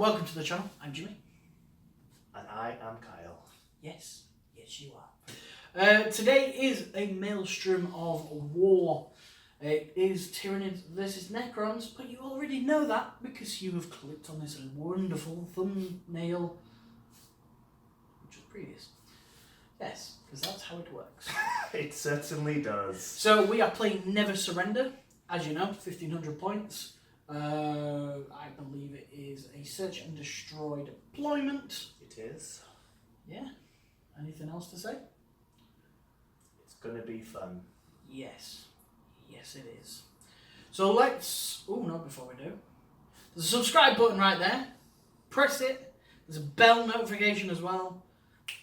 welcome to the channel. I'm Jimmy. And I am Kyle. Yes, you are. Today is a Maelstrom of War. It is Tyranids versus Necrons, but you already know that because you have clicked on this wonderful thumbnail, which was previous. Yes, because that's how it works. It certainly does. So we are playing Never Surrender, as you know, 1500 points. I believe it is a search and destroy deployment. It is. Yeah. Anything else to say? It's gonna be fun. Yes. Yes, it is. So let's... Oh, no, before we do. There's a subscribe button right there. Press it. There's a bell notification as well.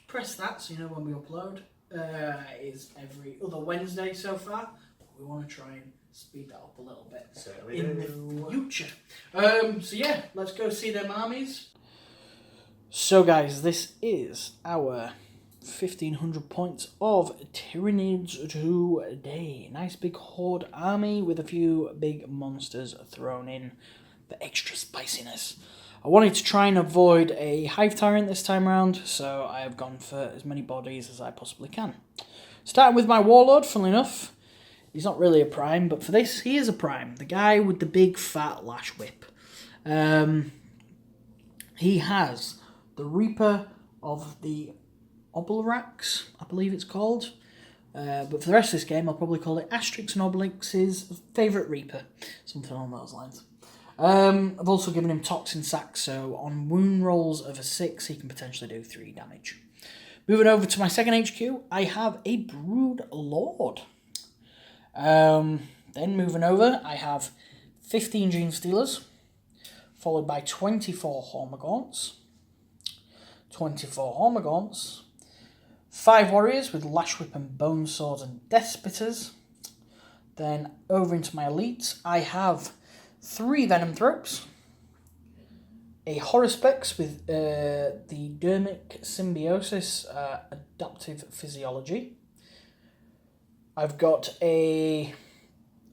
Press that so you know when we upload. It is every other Wednesday so far. But we want to try and speed that up a little bit Certainly in do. the future. So yeah, let's go see them armies. So guys, this is our 1500 points of Tyranids today. Nice big horde army with a few big monsters thrown in for extra spiciness. I wanted to try and avoid a Hive Tyrant this time around, so I have gone for as many bodies as I possibly can. Starting with my Warlord, funnily enough. He's not really a prime, but for this, he is a prime. The guy with the big fat Lash whip. He has the Reaper of the Obilterax, I believe it's called. But for the rest of this game, I'll probably call it Asterix and Obelix's favourite Reaper. Something along those lines. I've also given him Toxin Sacs, so on wound rolls of a 6, he can potentially do 3 damage. Moving over to my second HQ, I have a Broodlord. Then moving over, I have 15 Genestealers, followed by 24 Hormagaunts, 5 Warriors with Lash Whip and Bonesword and Deathspitters. Then over into my elites, I have 3 Venomthropes, a Horospex with the Dermic Symbiosis Adaptive Physiology. I've got in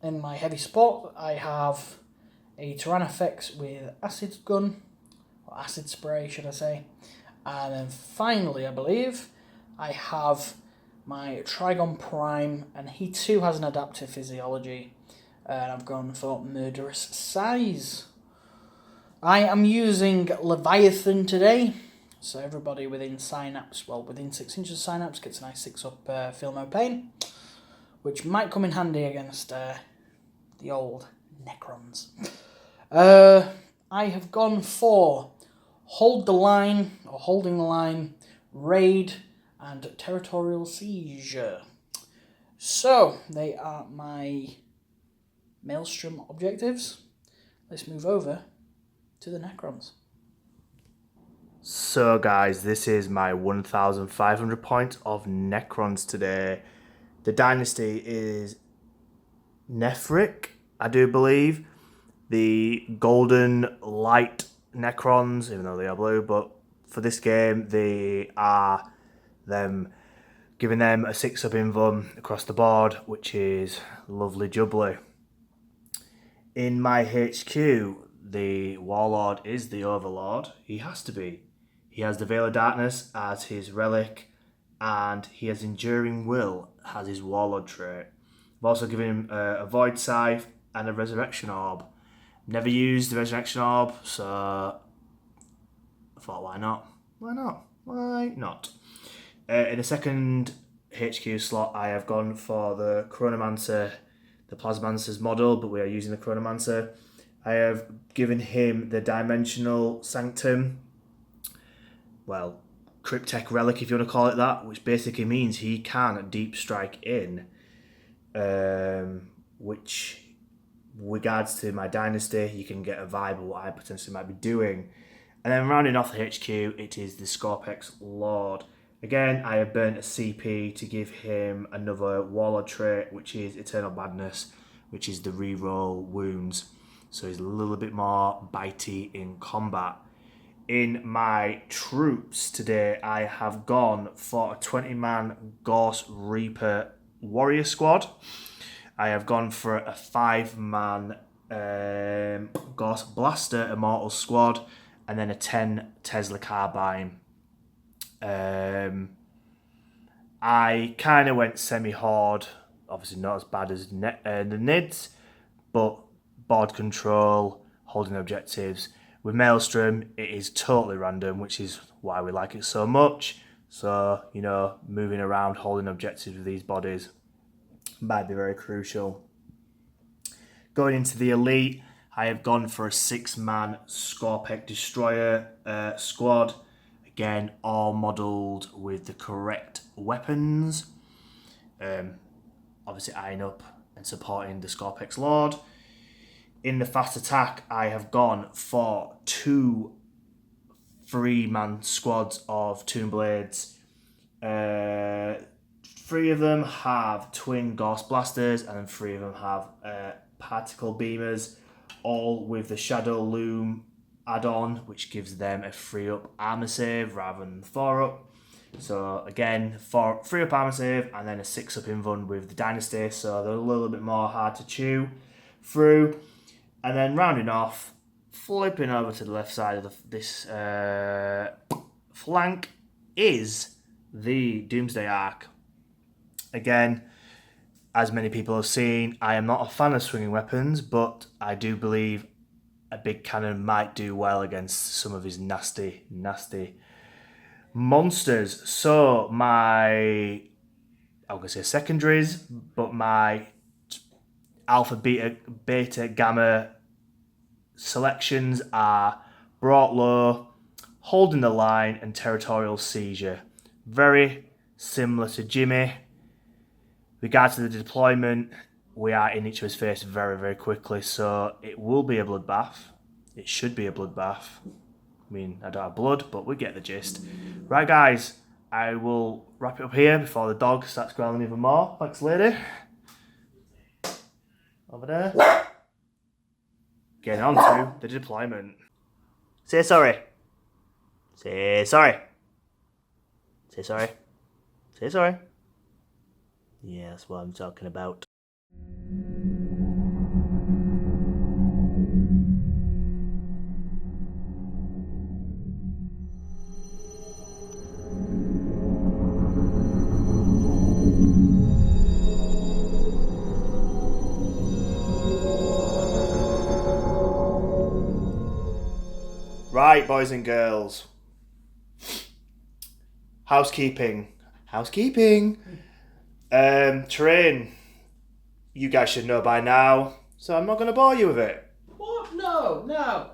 my heavy support, I have a Tyrannofex with Acid Gun, or Acid Spray should I say. And then finally, I believe, I have my Trigon Prime, and he too has an adaptive physiology. And I've gone for Murderous Size. I am using Leviathan today, so everybody within Synapse, well, within 6 inches of Synapse gets a nice 6-up Feel No Pain, which might come in handy against the old Necrons. I have gone for Hold the Line, or Holding the Line, Raid, and Territorial Siege. So, they are my Maelstrom objectives. Let's move over to the Necrons. So guys, this is my 1,500 points of Necrons today. The dynasty is Nefric, I do believe. The golden light Necrons, even though they are blue, but for this game, they are giving them a 6-up invuln across the board, which is lovely jubbly. In my HQ, the Warlord is the Overlord. He has to be. He has the Veil of Darkness as his relic, and he has Enduring Will as his Warlord trait. I've also given him a Void Scythe and a Resurrection Orb. Never used the Resurrection Orb, so I thought, why not? Why not? In the second HQ slot, I have gone for the Chronomancer, the Plasmancer's model, but we are using the Chronomancer. I have given him the Dimensional Sanctum, well, Cryptek Relic if you want to call it that, which basically means he can deep strike in, which regards to my dynasty, you can get a vibe of what I potentially might be doing. And then rounding off the HQ, it is the Scorpex Lord. Again, I have burnt a CP to give him another Warlord trait, which is Eternal Madness, which is the reroll wounds. So he's a little bit more bitey in combat. In my troops today, I have gone for a 20-man Ghost Reaper Warrior squad. I have gone for a 5-man Ghost Blaster Immortal squad. and then a 10 Tesla carbine. I kind of went semi-horde, obviously not as bad as the Nids, but board control, holding objectives. With Maelstrom, it is totally random, which is why we like it so much. So, you know, moving around, holding objectives with these bodies might be very crucial. Going into the elite, I have gone for a 6-man Scorpec Destroyer squad. Again, all modelled with the correct weapons. Obviously eyeing up and supporting the Scorpex Lord. In the fast attack, I have gone for 2 3-man squads of Tomb Blades. 3 of them have twin Ghost Blasters, and 3 of them have Particle Beamers, all with the Shadow Loom add-on, which gives them a 3-up armor save rather than 4-up. So again, 3-up armor save and then a 6-up invuln with the Dynasty, so they're a little bit more hard to chew through. And then rounding off, flipping over to the left side of this flank is the Doomsday Arc. Again, as many people have seen, I am not a fan of swinging weapons, but I do believe a big cannon might do well against some of his nasty monsters. So I'm going to say secondaries, but my alpha, beta, gamma selections are Brought Low, Holding the Line, and Territorial Seizure. Very similar to Jimmy. Regards to the deployment, we are in each other's face very, very quickly, so it will be a bloodbath. It should be a bloodbath. I mean, I don't have blood, but we get the gist. Right, guys, I will wrap it up here before the dog starts growling even more. Thanks, lady. Over there. Getting on to the deployment. Say sorry. Say sorry. Say sorry. Say sorry. Yeah, that's what I'm talking about. Right, boys and girls. Housekeeping. Terrain. You guys should know by now, so I'm not going to bore you with it. What? No.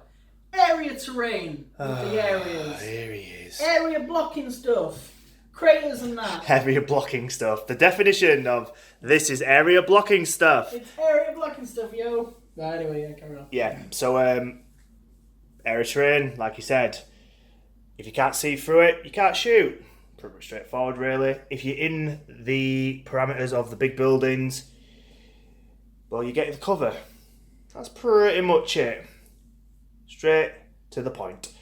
Area terrain with the areas. Here he is. Area blocking stuff. Craters and that. Area blocking stuff. The definition of this is area blocking stuff. It's area blocking stuff, yo. Anyway, yeah, carry on. Yeah, so area terrain, like you said, if you can't see through it, you can't shoot. Pretty straightforward, really. If you're in the parameters of the big buildings, well, you get the cover. That's pretty much it. Straight to the point.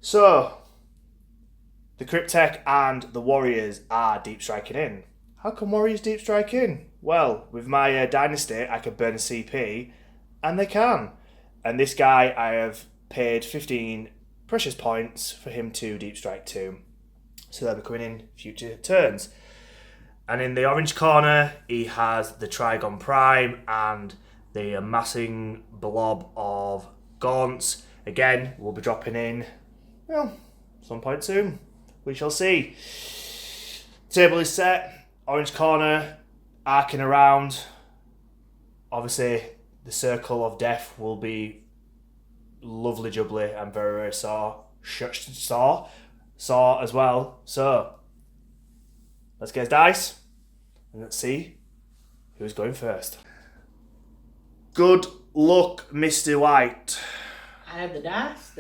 So, the Cryptek and the Warriors are deep striking in. How can Warriors deep strike in? Well, with my Dynasty, I can burn a CP, and they can. And this guy, I have paid 15 precious points for him to deep strike to. So they'll be coming in future turns. And in the orange corner, he has the Trigon Prime and the amassing blob of Gaunts. Again, we'll be dropping in, well, some point soon. We shall see. Table is set. Orange corner, arcing around. Obviously, the Circle of Death will be lovely jubbly and very, very sore as well. So, let's get dice and let's see who's going first. Good luck, Mr. White. I have the dice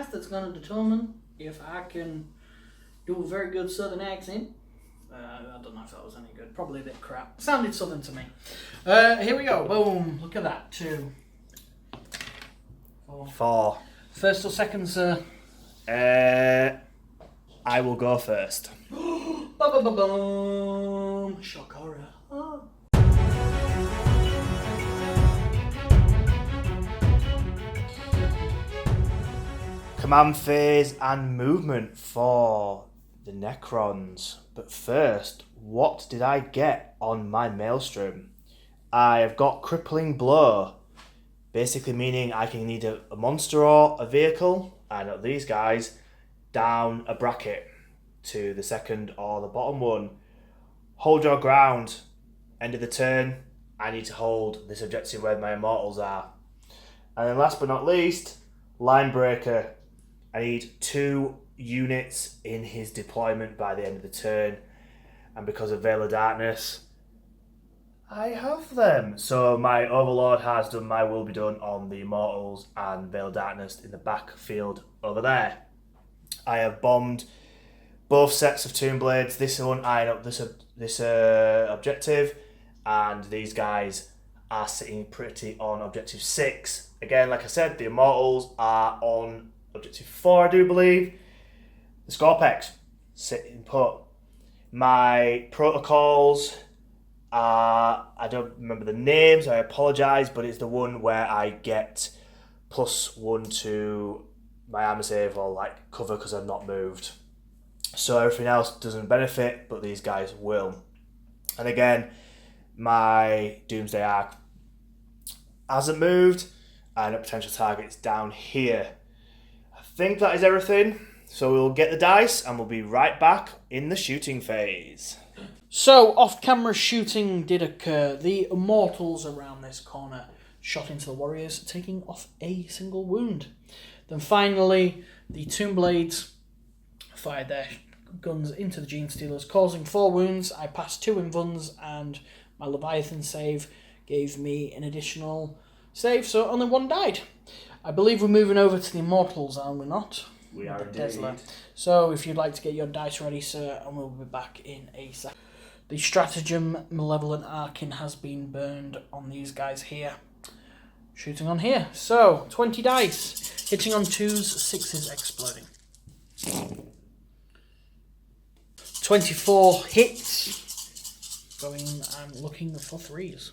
that's going to determine if I can do a very good southern accent. I don't know if that was any good. Probably a bit crap. Sounded southern to me. Here we go. Boom. Look at that. 2, 4. First or second, sir? I will go first. Ba-ba-ba-boom. Shock horror. Oh. command phase and movement for the Necrons. But first, what did I get on my Maelstrom? I have got Crippling Blow, basically meaning I can need a monster or a vehicle, and these guys, down a bracket to the second or the bottom one. Hold your ground. End of the turn, I need to hold this objective where my immortals are. And then last but not least, Line Breaker. I need 2 units in his deployment by the end of the turn. And because of Veil of Darkness, I have them. So my Overlord has done my will be done on the Immortals and Veil of Darkness in the backfield over there. I have bombed both sets of Tomb Blades. This one eyeing up this objective, and these guys are sitting pretty on objective 6. Again, like I said, the Immortals are on objective 4, I do believe. The Scorpex sitting put. My protocols are, I don't remember the names, I apologise, but it's the one where I get +1 to my armor save or like cover because I've not moved. So everything else doesn't benefit, but these guys will. And again, my Doomsday Arc hasn't moved, and a potential target's down here. I think that is everything. So we'll get the dice, and we'll be right back in the shooting phase. So, off-camera shooting did occur. The Immortals around this corner shot into the Warriors, taking off a single wound. Then finally, the Tomb Blades fired their guns into the Genestealers, causing 4 wounds. I passed 2 invuns, and my Leviathan save gave me an additional save, so only 1 died. I believe we're moving over to the Immortals, are we not? We are indeed. Tesla. So if you'd like to get your dice ready, sir, and we'll be back in a second. The Stratagem Malevolent Arcane has been burned on these guys here. Shooting on here. So, 20 dice. Hitting on 2s, 6s exploding. 24 hits. Going and looking for 3s.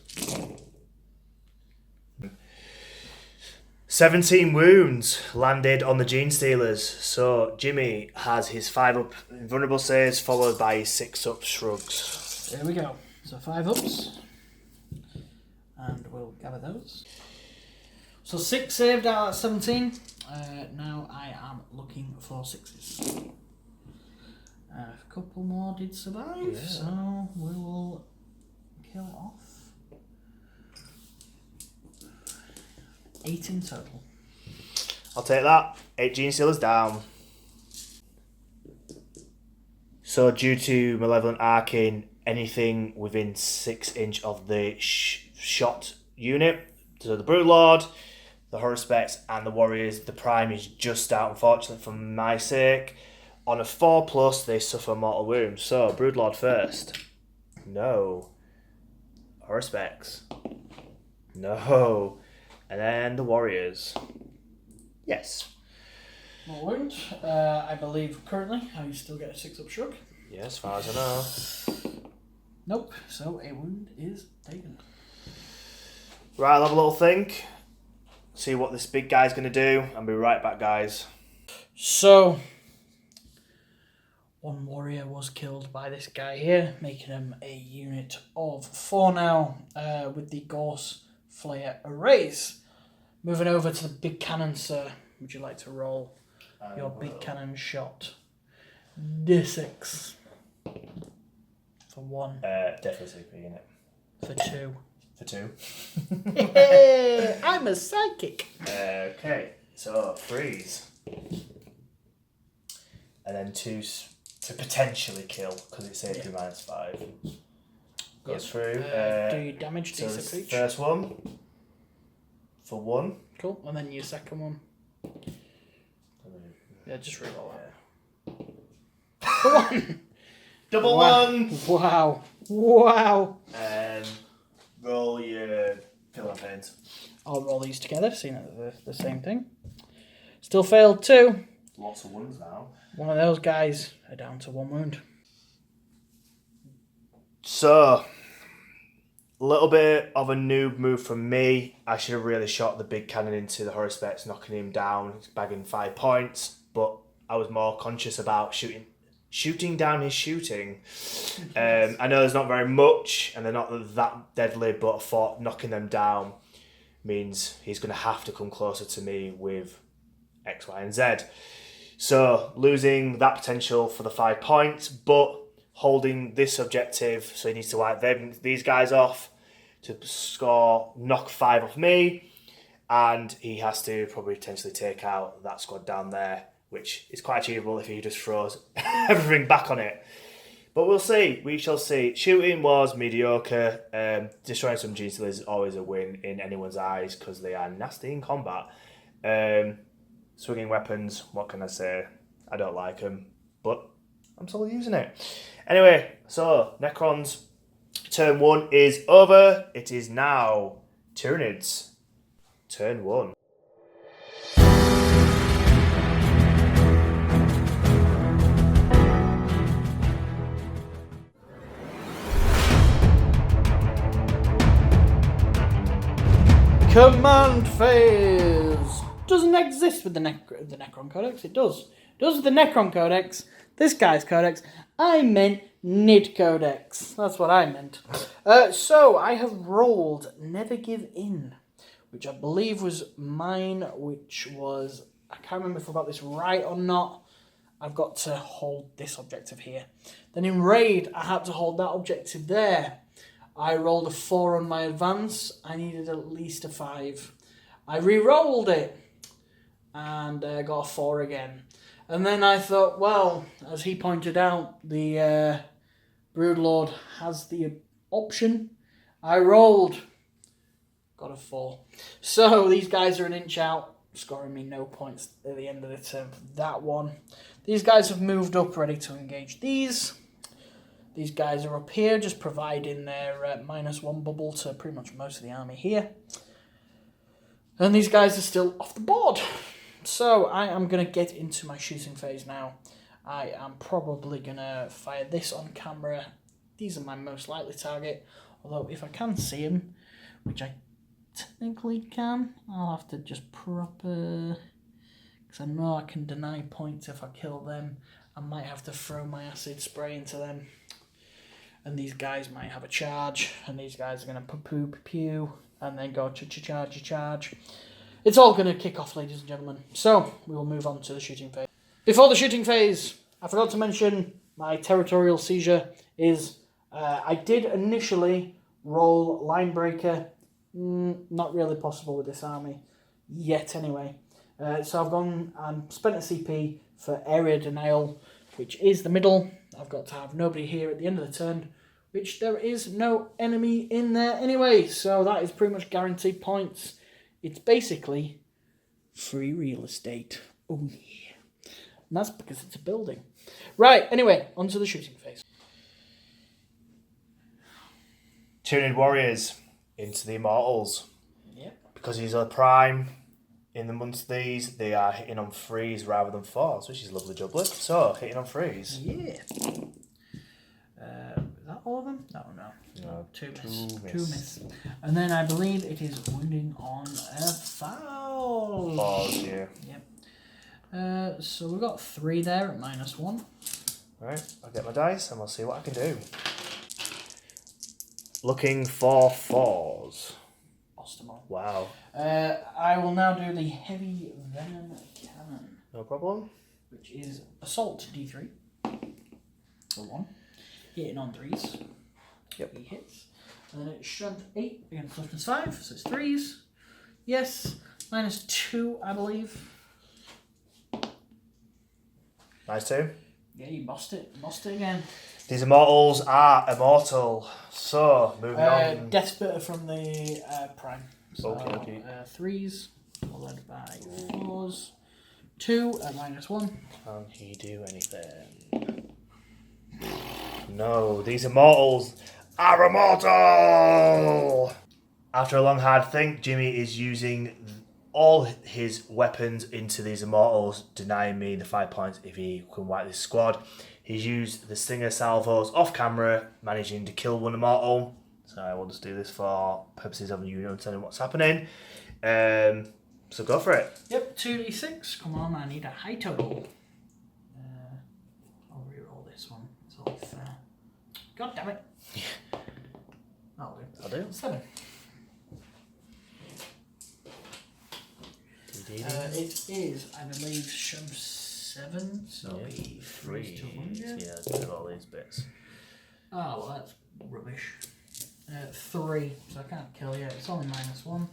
17 wounds landed on the Genestealers. So Jimmy has his 5-up invulnerable saves followed by his 6-up shrugs. There we go. So 5 ups. And we'll gather those. So 6 saved out of 17. Now I am looking for 6s. A couple more did survive, yeah. So we will kill it off. 8 in total. I'll take that. 8 Genestealers down. So due to Malevolent Arcane, anything within 6 inch of the shot unit, so the Broodlord, the Horuspex and the Warriors, the Prime is just out, unfortunately for my sake. On a 4+, they suffer mortal wounds. So Broodlord first. No. Horuspex. No. And then the Warriors. Yes. More wound. I believe currently I still get a 6-up shrug. Yeah, as far as I know. Nope. So a wound is taken. Right, I'll have a little think. See what this big guy's going to do. I'll be right back, guys. So, 1 warrior was killed by this guy here, making him a unit of 4 now, with the Gorse Flayer arrays. Moving over to the big cannon, sir. Would you like to roll your big cannon shot? D6. For 1. Definitely CP in it. For 2. For 2. Hey, I'm a psychic. Okay, so freeze. And then 2 to potentially kill, because it's AP -5. Goes through. Do you damage so D6 each? First one. For 1. Cool, and then your second one. Yeah, just reroll that. For 1! Double Wow. 1! Wow. Wow. Roll your kill and paint. I'll roll these together, seeing that they're the same thing. Still failed 2. Lots of ones now. One of those guys are down to 1 wound. So, little bit of a noob move from me. I should have really shot the big cannon into the Horospecs, knocking him down, bagging 5 points. But I was more conscious about shooting down his shooting. I know there's not very much, and they're not that deadly, but I thought knocking them down means he's going to have to come closer to me with X, Y, and Z. So losing that potential for the 5 points, but holding this objective, so he needs to wipe these guys off to knock 5 off me, and he has to probably potentially take out that squad down there, which is quite achievable if he just throws everything back on it. But we'll see. We shall see. Shooting was mediocre. Destroying some Genestealers is always a win in anyone's eyes because they are nasty in combat. Swinging weapons, what can I say? I don't like them, but I'm still using it. Anyway, so Necrons turn 1 is over. It is now Tyranids turn 1. Command phase doesn't exist with the Necron Codex. It does. It does with the Necron Codex. This guy's Codex. I meant Nid Codex. That's what I meant. So I have rolled Never Give In, which I believe was mine, which was, I can't remember if I got this right or not. I've got to hold this objective here. Then in Raid, I had to hold that objective there. I rolled a 4 on my advance. I needed at least a 5. I re-rolled it and got a 4 again. And then I thought, well, as he pointed out, the Broodlord has the option. I rolled, got a 4. So these guys are an inch out, scoring me no points at the end of the turn for that one. These guys have moved up, ready to engage these. These guys are up here, just providing their -1 bubble to pretty much most of the army here. And these guys are still off the board. So I am going to get into my shooting phase now. I am probably going to fire this on camera. These are my most likely target. Although if I can see them, which I technically can, I'll have to just because I know I can deny points if I kill them. I might have to throw my acid spray into them. And these guys might have a charge, and these guys are going to pew, and then go charge. It's all going to kick off, ladies and gentlemen. So, we will move on to the shooting phase. Before the shooting phase, I forgot to mention my territorial seizure is, I did initially roll line breaker. Not really possible with this army, yet anyway. So I've gone and spent a CP for area denial, which is the middle. I've got to have nobody here at the end of the turn, which there is no enemy in there anyway. So that is pretty much guaranteed points. It's basically free real estate. Oh yeah. And that's because it's a building. Right, anyway, on to the shooting phase. Tyranid Warriors into the Immortals. Yep. Because he's a prime. In the months these, they are hitting on 3s rather than 4s, which is a lovely doublet. So, hitting on 3s. Yeah. Is that all of them? No. Two miss. And then I believe it is wounding on a foul. 4s, yeah. Yep. So we've got 3 there at -1. Right, I'll get my dice and we'll see what I can do. Looking for 4s. Wow. I will now do the heavy venom cannon. No problem. Which is assault D3 for 1. Hitting on 3s. Yep. He hits. And then it's strength 8 against toughness 5, so it's 3s. Yes. -2, I believe. Nice too. Yeah, you bossed it. Bossed it again. These Immortals are immortal. So, moving on. Deathspitter from the Prime. So, okay. 3s, followed by 4s. 2 at -1. Can he do anything? No, these Immortals are immortal! After a long hard think, Jimmy is using all his weapons into these Immortals, denying me the 5 points if he can wipe this squad. He's used the Stinger salvos off camera, managing to kill one Immortal. So I will just do this for purposes of you understanding what's happening. So go for it. Yep, 2d6. Come on, I need a high total. I'll reroll this one. It's all fair. God damn it. That'll do. I'll do. 7. It is, I believe, show 7, so it'll be 3 to 100. Yeah, do all these bits. Oh, well, that's rubbish. 3, so I can't kill you. It's only -1.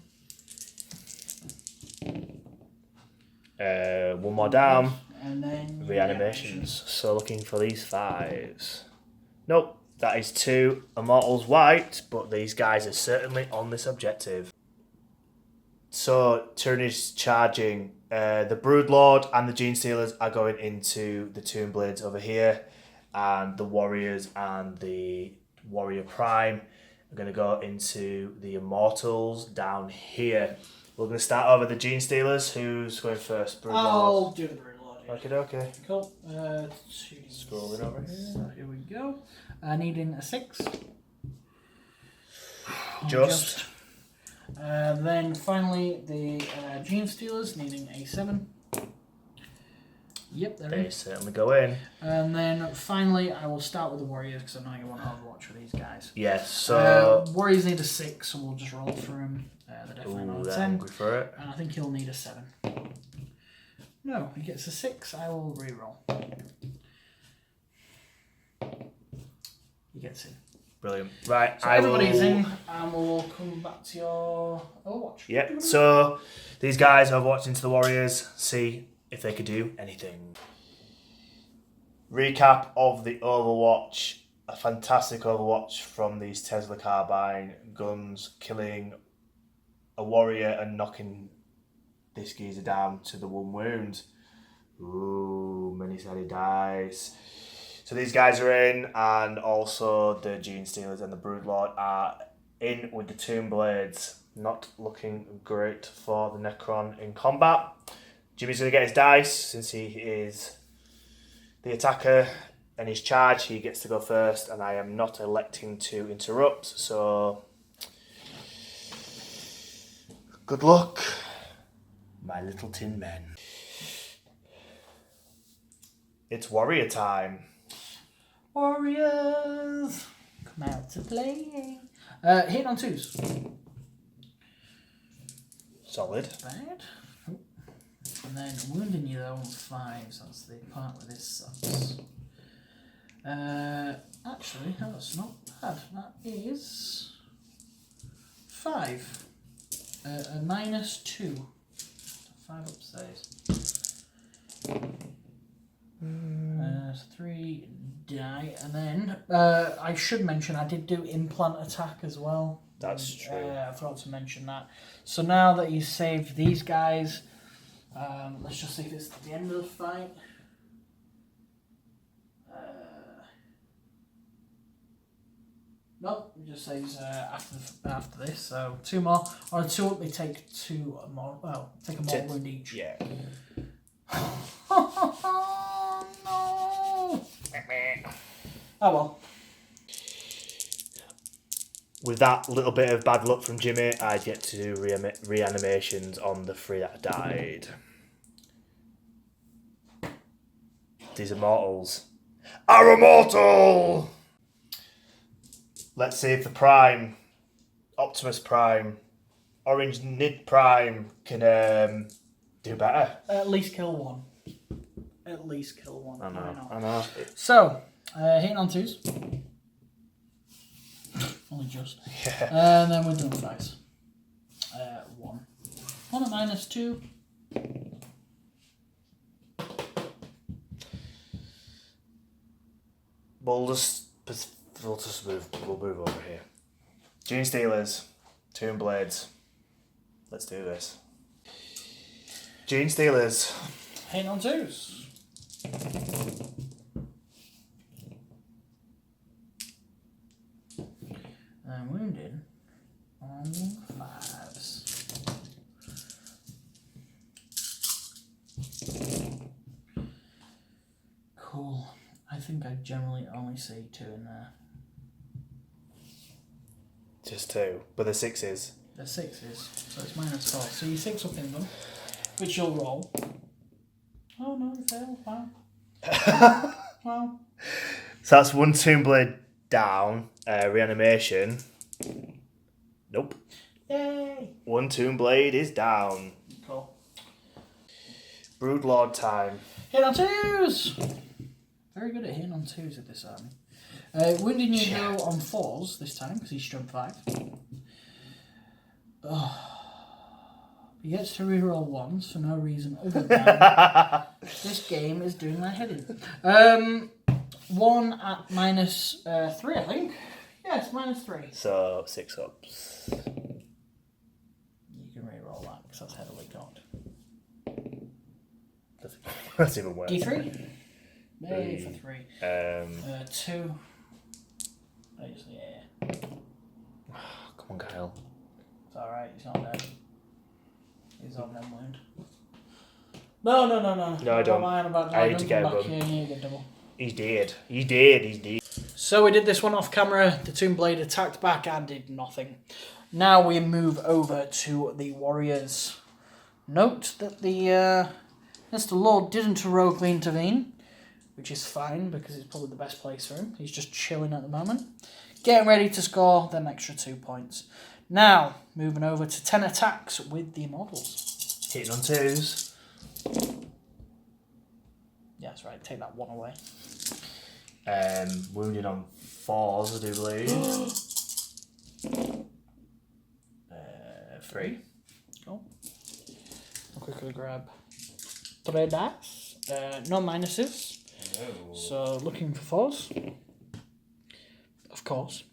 One more down. And then Reanimations. So looking for these 5s. Nope, that is 2 Immortals white, but these guys are certainly on this objective. So Tyranids charging. The Broodlord and the Genestealers are going into the Tomb Blades over here, and the Warriors and the Warrior Prime are going to go into the Immortals down here. We're going to start over the Genestealers. Who's going first? Broodlord. I'll do the Broodlord. Yeah. Okay. Cool. Scrolling over here. So here we go. Needing a 6. Just. Then finally the Genestealers needing a 7. Yep, They certainly go in. And then finally I will start with the Warriors because I know you want to Overwatch with these guys. Yes, so... Warriors need a 6, so we'll just roll through them. They're definitely not a 10. Hungry for it. And I think he'll need a 7. No, he gets a 6, I will re-roll. He gets in. Brilliant. Right, So everybody's in, and we'll come back to your Overwatch. Yep, so these guys are watching to the Warriors, see if they could do anything. Recap of the Overwatch. A fantastic Overwatch from these Tesla Carbine guns, killing a warrior and knocking this geezer down to the 1 wound. Ooh, many-sided dice. So these guys are in, and also the Genestealers and the Broodlord are in with the Tomb Blades. Not looking great for the Necron in combat. Jimmy's going to get his dice, since he is the attacker, and his charge, he gets to go first, and I am not electing to interrupt, so... Good luck, my little tin men. It's warrior time. Warriors, come out to play. Hitting on 2s. Solid. Bad. Oh. And then wounding you though on 5s. That's the part where this sucks. Actually, that's not bad. That is 5. A -2. 5 upstairs. 3 die, and then I should mention I did do implant attack as well. That's true. I forgot to mention that. So now that you saved these guys, let's just see if it's the end of the fight. Nope, it just says after this. So 2 more, or 2 up. They take 2 more. Well, take a more wound each. Yeah. Oh no! Oh well. With that little bit of bad luck from Jimmy, I get to do reanimations on the 3 that died. These Immortals are immortal! Let's see if the Prime, Optimus Prime, Orange Nid Prime can do better. At least kill 1. At least kill 1. I know. So, hitting on 2s. Only just. Yeah. And then we're doing 5s. 1. On a -2. We'll move over here. Genestealers, Tomb Blades. Let's do this. Genestealers. Hitting on 2s. And wounded on 5s. Cool. I think I generally only see 2 in there. Just 2, but the 6s. The 6s, so it's -4. So you 6 up in them, which you'll roll. Oh no, you failed. Wow. Wow. So that's 1 Tomb Blade down. Reanimation. Nope. Yay! 1 Tomb Blade is down. Cool. Broodlord time. Hit on 2s! Very good at hitting on 2s at this army. Wounding you now on 4s this time, because he's strength 5. Oh. He gets to reroll 1s for no reason other than this game is doing my head in. 1 at -3, I think. Yes, -3. So 6 ups. You can reroll that because that's heavily cocked. That's even worse. D3? Yay for 3. 2. Yeah. Come on, Kyle. It's alright, he's not dead. He's on them wound. No. No, I don't. I need to get him. Yeah, you get double. He's dead. He's dead. So we did this one off camera. The Tomb Blade attacked back and did nothing. Now we move over to the Warriors. Note that the Lord didn't heroically intervene, which is fine because it's probably the best place for him. He's just chilling at the moment. Getting ready to score them extra 2 points. Now, moving over to 10 attacks with the Immortals. Hitting on 2s. Yeah, that's right. Take that 1 away. Wounded on 4s, I do believe. 3. Cool. I'll quickly grab 3 dice. No minuses. No. So, looking for 4s. Of course.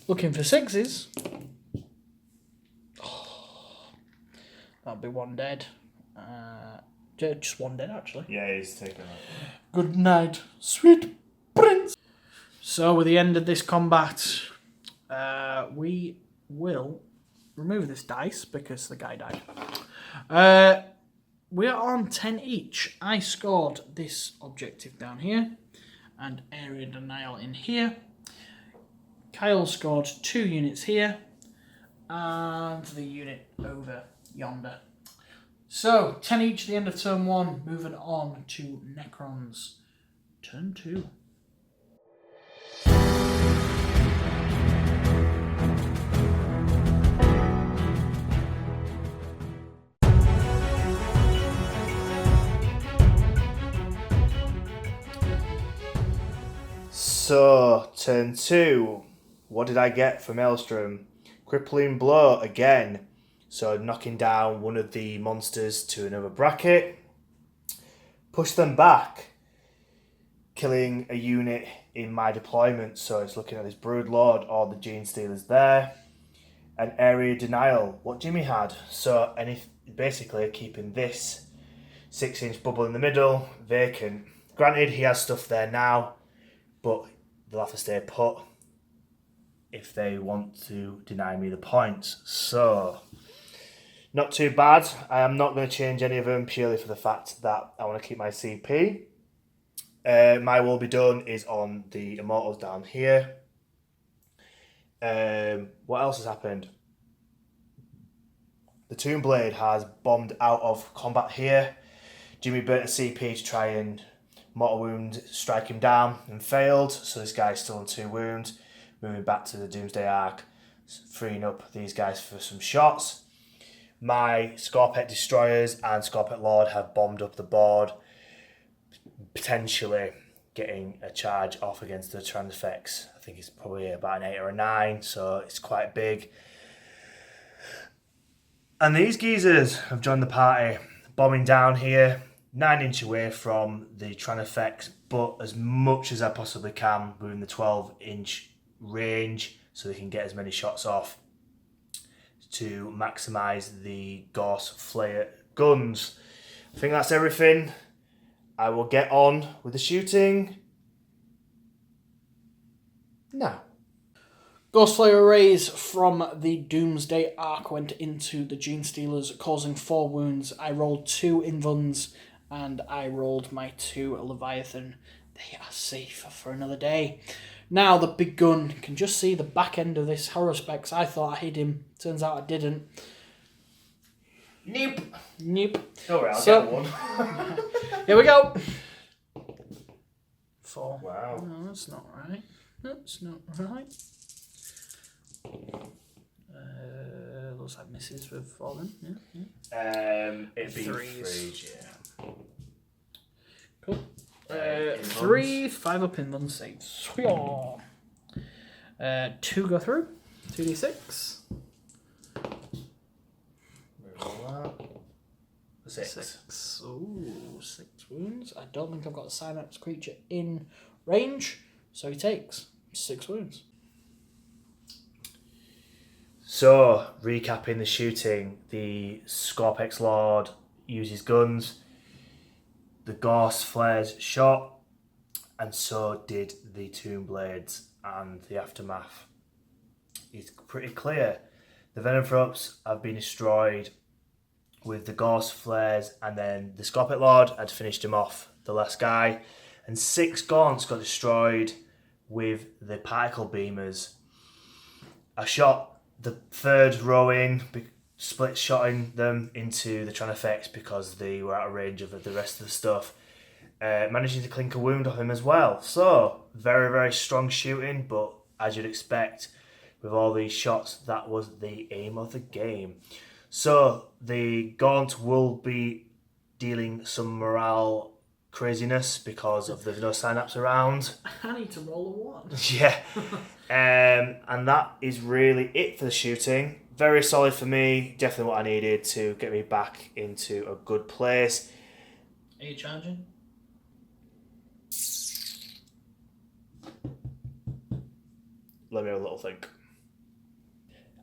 Looking for 6s. Oh, that'll be 1 dead. Just 1 dead, actually. Yeah, he's taking that. Good night, sweet prince. So, with the end of this combat, we will remove this dice because the guy died. We are on 10 each. I scored this objective down here and area denial in here. Kyle scored 2 units here and the unit over yonder. So, 10 each at the end of turn 1, moving on to Necrons. Turn 2. So, turn 2. What did I get for Maelstrom? Crippling Blow again. So, knocking down one of the monsters to another bracket. Push them back. Killing a unit in my deployment. So, it's looking at this Broodlord or the Genestealers there. And area denial. What Jimmy had. So, basically keeping this 6-inch bubble in the middle vacant. Granted, he has stuff there now. But they'll have to stay put if they want to deny me the points. So, not too bad. I am not going to change any of them purely for the fact that I want to keep my CP. My will be done is on the Immortals down here. What else has happened? The Tomb Blade has bombed out of combat here. Jimmy burnt a CP to try and mortal wound, strike him down and failed. So this guy's still on 2 wounds. Moving back to the Doomsday Arc, freeing up these guys for some shots. My Scorpet Destroyers and Scorpet Lord have bombed up the board, potentially getting a charge off against the Transfex. I think it's probably about an 8 or a 9, so it's quite big. And these geezers have joined the party, bombing down here, 9-inch away from the Transfex, but as much as I possibly can within the 12-inch range so they can get as many shots off to maximise the Gauss Flare guns. I think that's everything. I will get on with the shooting now. Ghost Flare arrays from the Doomsday Arc went into the Genestealers, causing 4 wounds. I rolled 2 Invuns and I rolled my 2 Leviathan. They are safe for another day. Now the big gun can just see the back end of this Horospex. I thought I hit him. Turns out I didn't. Nope. All right, I'll get one. Here we go. 4. Wow. No, that's not right. That's not right. Looks like misses with fallen. Yeah. It'd be Threes. yeah. Cool. 3, 5 up in one saves. 2 go through. 2d6. Roll that. 6. Ooh, 6 wounds. I don't think I've got a Synapse creature in range, so he takes 6 wounds. So, recapping the shooting, the Scorpex Lord uses guns, the Gauss flares shot, and so did the Tomb Blades and the Aftermath. It's pretty clear. The Venom Throps have been destroyed with the Gauss flares, and then the Scorpex Lord had finished him off, the last guy, and 6 Gaunts got destroyed with the Particle Beamers. I shot the third row in, split shotting them into the Tranafex because they were out of range of the rest of the stuff. Managing to clink a wound off him as well. So, very, very strong shooting, but as you'd expect, with all these shots, that was the aim of the game. So, the Gaunt will be dealing some morale craziness because of the no Synapse around. I need to roll a 1. Yeah. And that is really it for the shooting. Very solid for me. Definitely what I needed to get me back into a good place. Are you charging? Let me have a little think.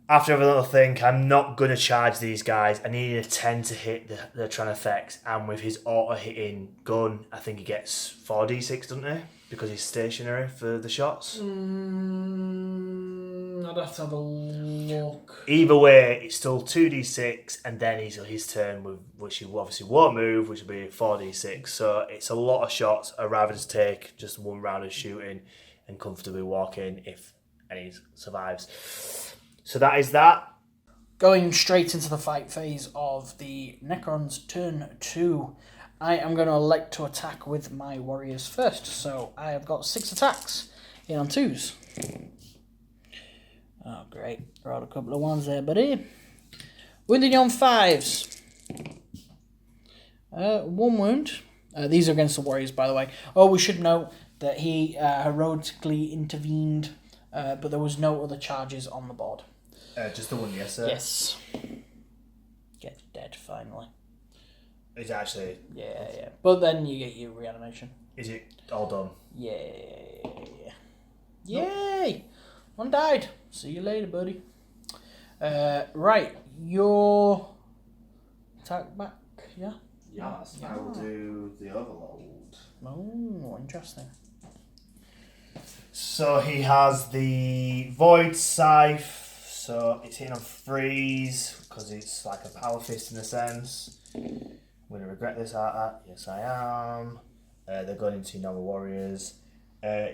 After having a little think, I'm not going to charge these guys. I needed a 10 to hit the Tranafex, and with his auto-hitting gun, I think he gets 4d6, doesn't he? Because he's stationary for the shots. I'd have to have a look. Either way, it's still 2d6, and then he's his turn, which he obviously won't move, which will be 4d6. So it's a lot of shots. I'd rather just take just one round of shooting and comfortably walk in if any survives. So that is that. Going straight into the fight phase of the Necrons turn 2. I am going to elect to attack with my warriors first. So I have got 6 attacks in on 2s. Oh, great. Rolled a couple of 1s there, buddy. Wounding on 5s. 1 wound. These are against the warriors, by the way. Oh, we should note that he heroically intervened, but there was no other charges on the board. Just the one, yes, sir? Yes. Get dead, finally. It's actually... Yeah. But then you get your reanimation. Is it all done? Yeah. Yay! 1 died. See you later, buddy. Right, your attack back, yeah? Yes, I will do the Overload. Oh, interesting. So he has the Void Scythe, so it's hitting on 3s, because it's like a Power Fist in a sense. I'm going to regret this, yes I am. They're going into normal warriors.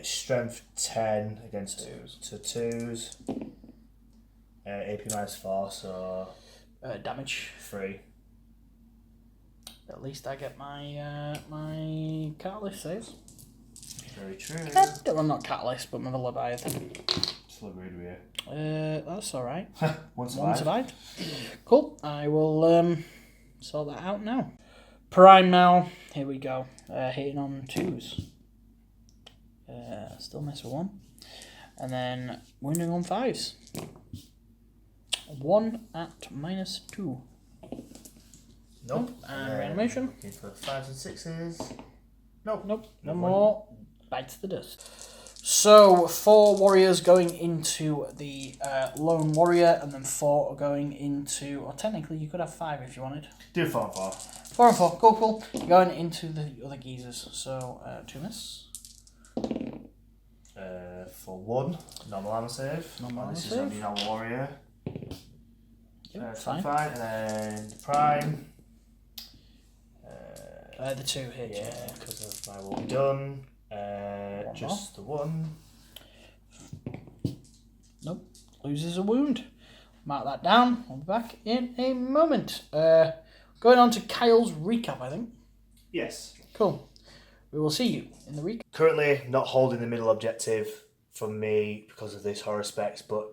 Strength 10 against 2s. AP -4, so... Damage. 3. At least I get my my catalyst saves. Very true. Well, not catalyst, but my Leviathan. Still agreed with you. That's alright. One One survived. Cool. I will sort that out now. Prime now. Here we go. Hitting on 2s. Still miss with 1. And then wounding on 5s. 1 at -2. Nope. And reanimation. Looking for 5s and 6s. Nope. No more. Bites the dust. So 4 warriors going into the lone warrior, and then 4 are going into. Or technically, you could have 5 if you wanted. Do 4 and 4. 4 and 4. Cool. Going into the other geezers. So 2 miss. For 1, normal armor save. Normal armor this save. is on the normal warrior. Yep, Fine. fine. And then prime. The 2 hit. Yeah, because of my will be done. Just the 1. loses a wound. Mark that down. I'll be back in a moment. Going on to Kyle's recap, I think. Yes. Cool. We will see you in the recap. Currently not holding the middle objective from me because of this horror specs, but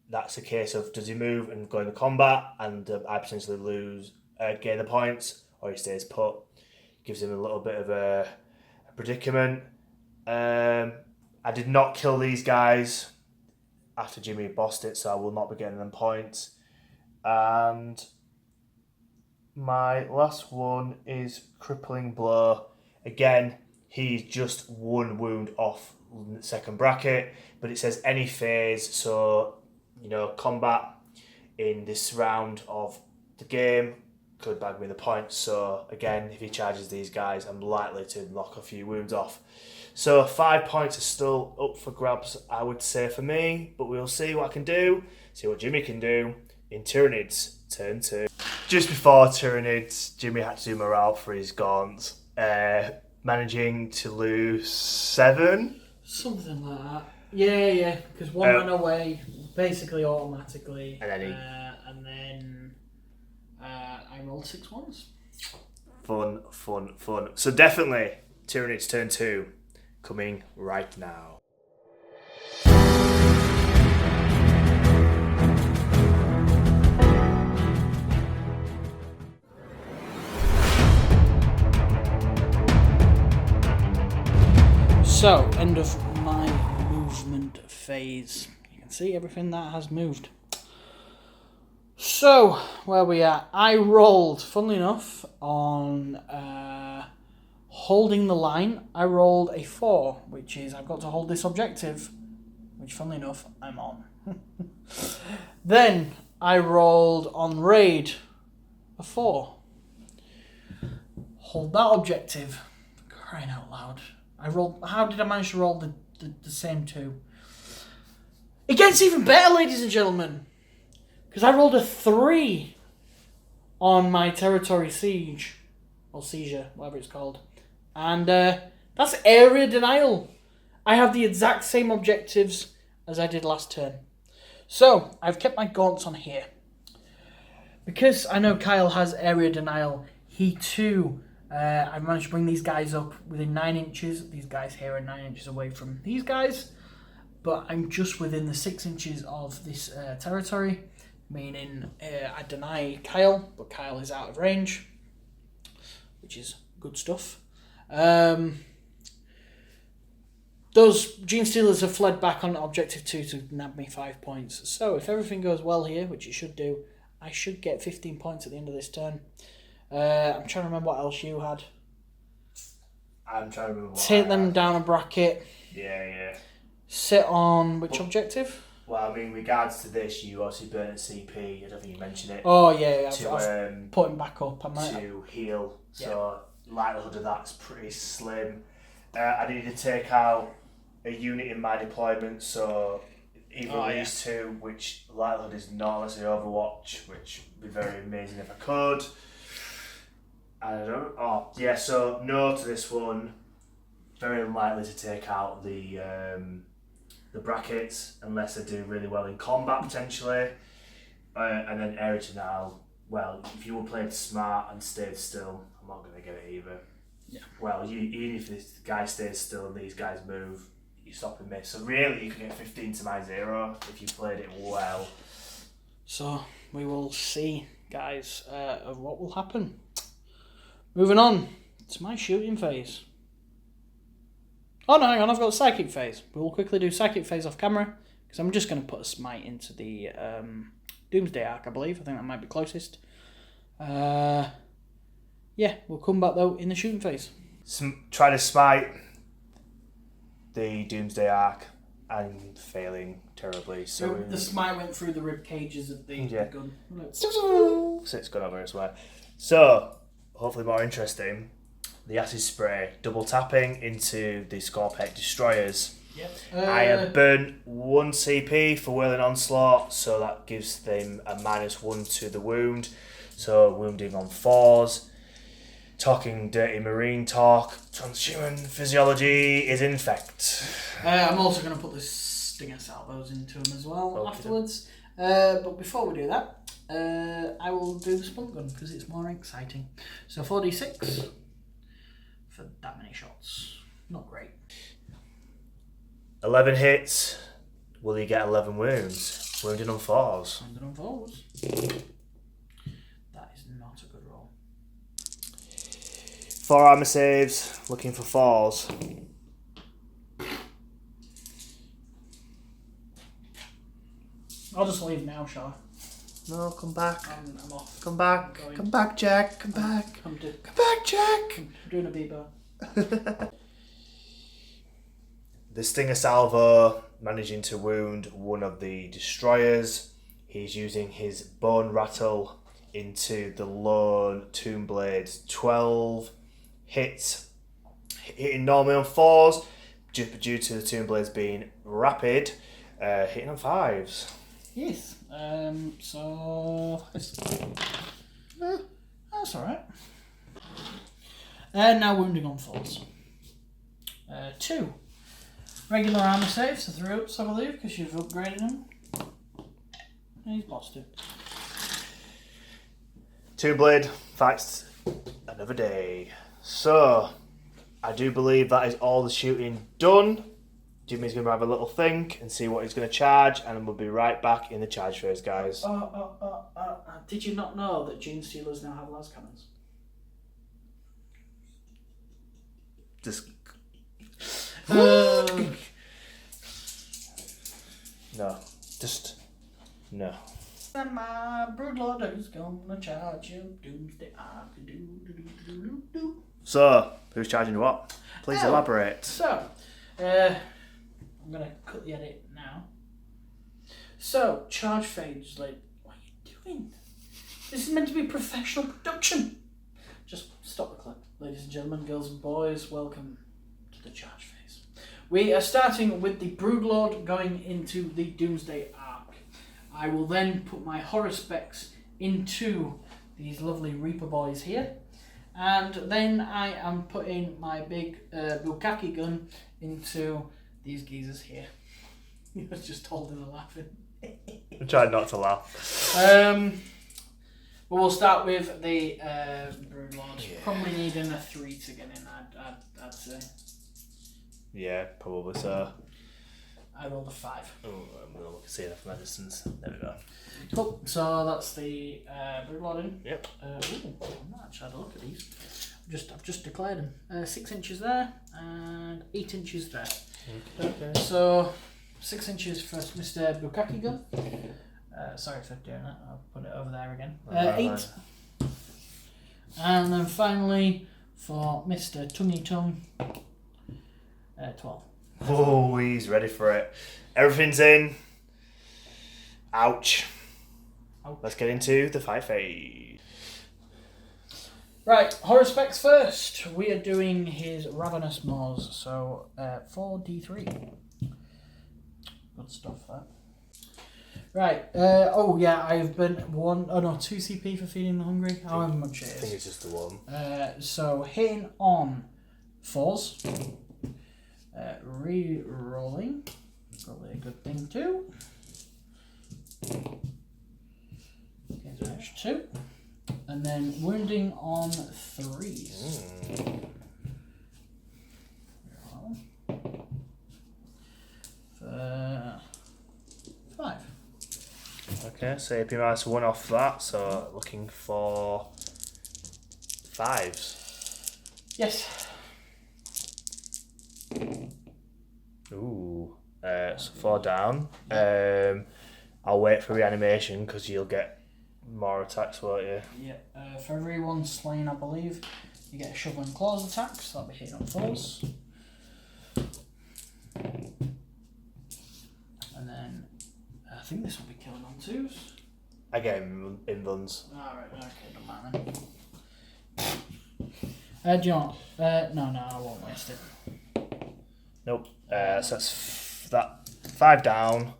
that's a case of does he move and go into combat and I potentially gain the points, or he stays put. Gives him a little bit of a predicament. I did not kill these guys after Jimmy bossed it, so I will not be getting them points. And my last one is Crippling Blow. Again, he's just one wound off the second bracket, but it says any phase, so combat in this round of the game could bag me the points. So again, if he charges these guys, I'm likely to knock a few wounds off. So 5 points are still up for grabs, I would say, for me, but we'll see what I can do, see what Jimmy can do in Tyranids turn 2. Just before Tyranids, Jimmy had to do morale for his gaunts, managing to lose 7. Something like that. Yeah, because one ran away basically automatically, and then I rolled 6 ones. Fun. So definitely Tyranids turn 2 coming right now. So, end of my movement phase. You can see everything that has moved. So, where we at? I rolled, funnily enough, on holding the line. I rolled a 4, which is I've got to hold this objective, which, funnily enough, I'm on. Then I rolled on raid a 4. Hold that objective. Crying out loud. How did I manage to roll the same 2? It gets even better, ladies and gentlemen. Because I rolled a 3 on my territory siege. Or seizure, whatever it's called. And that's area denial. I have the exact same objectives as I did last turn. So, I've kept my gaunts on here. Because I know Kyle has area denial, he too... I've managed to bring these guys up within 9 inches. These guys here are 9 inches away from these guys. But I'm just within the 6 inches of this territory. Meaning I deny Kyle, but Kyle is out of range. Which is good stuff. Those Genestealers have fled back on Objective 2 to nab me 5 points. So if everything goes well here, which it should do, I should get 15 points at the end of this turn. I'm trying to remember what else you had. I'm trying to remember what Take them down a bracket. Yeah. Sit on which objective? Well, I mean, regards to this, you obviously burnt a CP. I don't think you mentioned it. Oh, yeah. I've put him back up. To heal. Yeah. So, likelihood of that's pretty slim. I needed to take out a unit in my deployment, so either these two, which likelihood is not unless I Overwatch, which would be very amazing if I could. I don't know. So no to this one. Very unlikely to take out the brackets unless I do really well in combat potentially. And then area denial. Well, if you were played smart and stayed still, I'm not going to get it either. Yeah. Well, even if this guy stays still and these guys move, you stop and miss. So really, you can get 15 to my 0 if you played it well. So we will see, guys, of what will happen. Moving on to my shooting phase. Oh no, hang on, I've got a psychic phase. We'll quickly do psychic phase off camera, because I'm just going to put a smite into the Doomsday Arc, I believe. I think that might be closest. Yeah, we'll come back though in the shooting phase. Try to smite the Doomsday Arc and failing terribly. So the smite went through the rib cages of the gun. So it's gone over as well. So, hopefully more interesting, the acid spray, double tapping into the Scorpec Destroyers. Yep. I have burnt 1 CP for Whirling Onslaught, so that gives them a -1 to the wound. So wounding on 4s. Talking dirty marine talk. Transhuman physiology is infect. I'm also going to put this stinger salvos into them as well Okay. afterwards. But before we do that, I will do the spunt gun because it's more exciting. So 4d6 for that many shots. Not great. 11 hits. Will you get 11 wounds? Wounded on 4s. Wounded on 4s. That is not a good roll. 4 armor saves. Looking for 4s. I'll just leave now, shall I? No, come back. I'm off. Come back. I'm going. Come back, Jack. Come back. Come back, Jack. I'm doing a Bieber. The Stinger Salvo managing to wound one of the destroyers. He's using his Bone Rattle into the lone Tomb Blades. 12 hits. Hitting normally on 4s, due to the Tomb Blades being rapid. Hitting on 5s. Yes. So that's alright. And now wounding on 4s. 2 regular armor saves to 3 ups, I believe, because you've upgraded him. And he's lost it. Tomb Blade fights another day. So, I do believe that is all the shooting done. Jimmy's going to have a little think and see what he's going to charge, and we'll be right back in the charge phase, guys. Did you not know that Genestealers now have las cannons? Just No. no. And my Broodlord is gonna charge you. Doomsday Ark. So, who's charging what? Please elaborate. So, I'm gonna cut the edit now. So, charge phase, like, what are you doing? This is meant to be professional production. Just stop the clip. Ladies and gentlemen, girls and boys, welcome to the charge phase. We are starting with the Broodlord going into the Doomsday Ark. I will then put my horror specs into these lovely Reaper boys here. And then I am putting my big Bukaki gun into these geezers here. He was just holding and laughing. I'm trying not to laugh. But we'll start with the Broodlord. Yeah. Probably needing a 3 to get in, I'd say. Yeah, probably so. I rolled a 5. Oh, I'm going to see it from that distance. There we go. Cool. So that's the Broodlord in. Yep. I've not actually had a look at these. I've just declared them. 6 inches there and 8 inches there. Okay. So 6 inches for Mr. Bukaki gun. Sorry for doing that. I'll put it over there again. 8. And then finally for Mr. Tungy Tongue, 12. Oh, he's ready for it. Everything's in. Ouch. Let's get into the fight phase. Right, horror specs first. We are doing his Ravenous Maws, so 4d3. Good stuff, that. Right, oh yeah, I've been 2 CP for feeding the hungry, however much it is. I think it's just the 1. So hitting on 4s, re-rolling, probably a good thing too. Damage 2, and then wounding on 3s. For 5. Okay, so AP minus 1 off that, so looking for 5s. Yes. Ooh, so 4 down. I'll wait for reanimation because you'll get more attacks, won't you? Yeah. For every 1 slain, I believe, you get a shovel and claws attack, so that'll be hitting on 4s. And then I think this will be killing on 2s. I get him in buns. Alright, okay, don't matter. Do you want? No, I won't waste it. Nope. So that's that 5 down.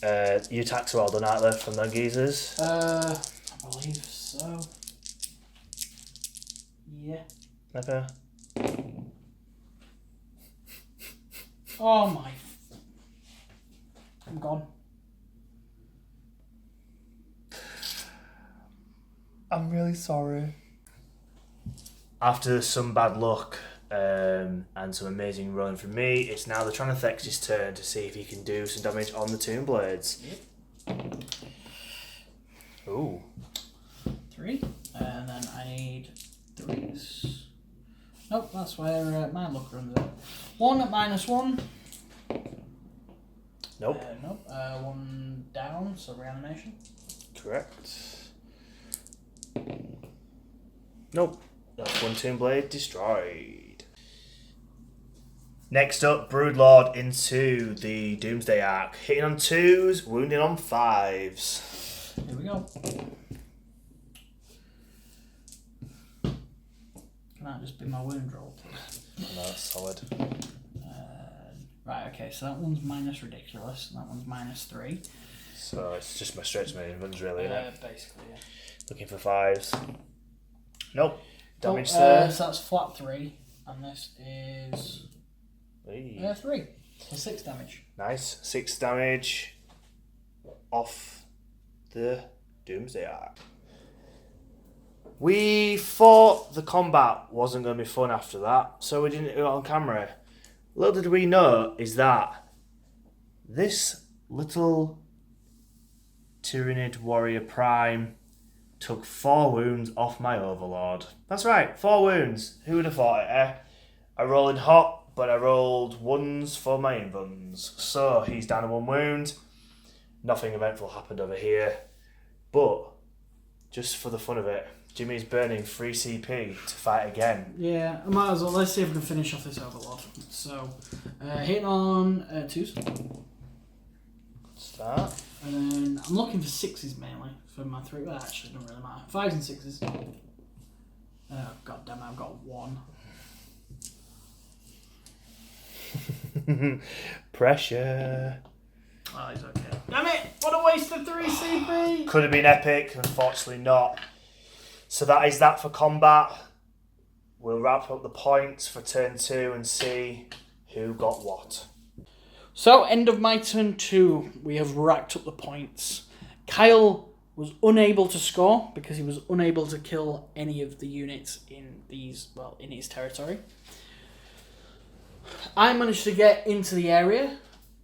Your attacks are all done, aren't they, from the geezers? I believe so. Yeah. Okay. Oh my. I'm gone. I'm really sorry. After some bad luck and some amazing rolling from me, it's now the Tranithex's turn to see if he can do some damage on the Tomb Blades. Yep. Ooh. 3. And then I need 3s. Nope, that's where my luck runs out. 1 at -1. Nope. Nope. 1 down, so reanimation. Correct. Nope. That's 1 Tomb Blade destroyed. Next up, Broodlord into the Doomsday Arc. Hitting on 2s, wounding on 5s. Here we go. Can that just be my wound roll, please? No, that's solid. Right, okay, so that one's minus ridiculous, and that one's -3. So it's just my straight to my invens, really, isn't it? Basically, yeah. Looking for 5s. Nope. Damage So that's flat 3, and this is 3. So 6 damage. Nice. 6 damage off the Doomsday Arc. We thought the combat wasn't going to be fun after that, so we didn't do it on camera. Little did we know is that this little Tyranid Warrior Prime took 4 wounds off my Overlord. That's right, 4 wounds. Who would have thought it, eh? I rolled in hot, but I rolled 1s for my invulns. So he's down to 1 wound. Nothing eventful happened over here. But, just for the fun of it, Jimmy's burning 3 CP to fight again. Yeah, I might as well. Let's see if we can finish off this Overlord. So, hitting on 2s. Start. And then I'm looking for 6s mainly for my 3. Well, actually, it doesn't really matter. 5s and 6s. Oh, god damn it, I've got 1. Pressure. Oh, he's okay. Damn it! What a waste of 3 CP! Could have been epic, unfortunately not. So that is that for combat. We'll wrap up the points for turn 2 and see who got what. So, end of my turn 2, we have racked up the points. Kyle was unable to score because he was unable to kill any of the units in in his territory. I managed to get into the area,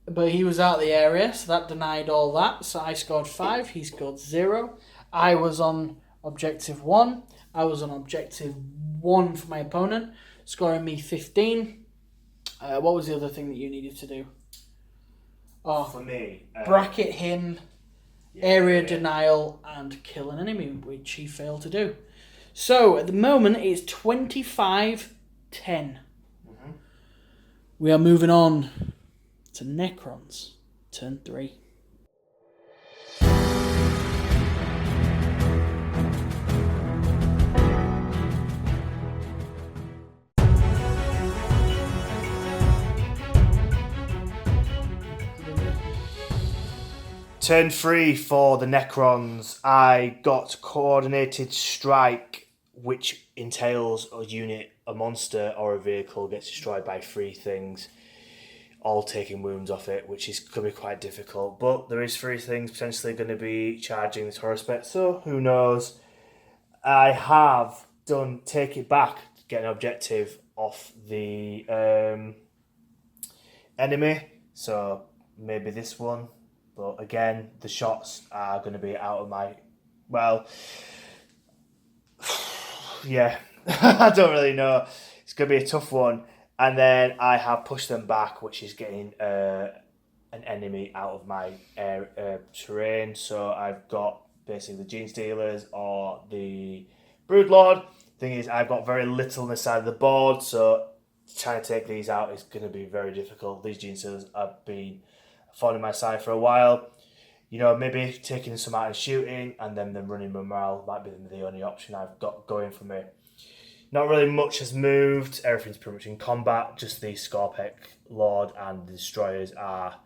but he was out of the area, so that denied all that. So I scored 5, he scored 0. I was on objective 1. I was on objective 1 for my opponent, scoring me 15. What was the other thing that you needed to do? Oh, For me, bracket him, area denial, and kill an enemy, which he failed to do. So, at the moment, it's 25-10. Mm-hmm. We are moving on to Necrons, turn 3. Turn 3 for the Necrons. I got Coordinated Strike, which entails a unit, a monster, or a vehicle gets destroyed by 3 things, all taking wounds off it, which is going to be quite difficult. But there is 3 things potentially going to be charging this Horrorspec, so who knows. I have done Take It Back, get an objective off the enemy, so maybe this one. But again, the shots are going to be out of my... Well, yeah, I don't really know. It's going to be a tough one. And then I have pushed them back, which is getting an enemy out of my terrain. So I've got basically the Genestealers or the Broodlord. Thing is, I've got very little on the side of the board, so trying to take these out is going to be very difficult. These Genestealers have been following my side for a while. You know, maybe taking some out and shooting, and then them running morale might be the only option I've got going for me. Not really much has moved. Everything's pretty much in combat. Just the Scorpec Lord and the Destroyers are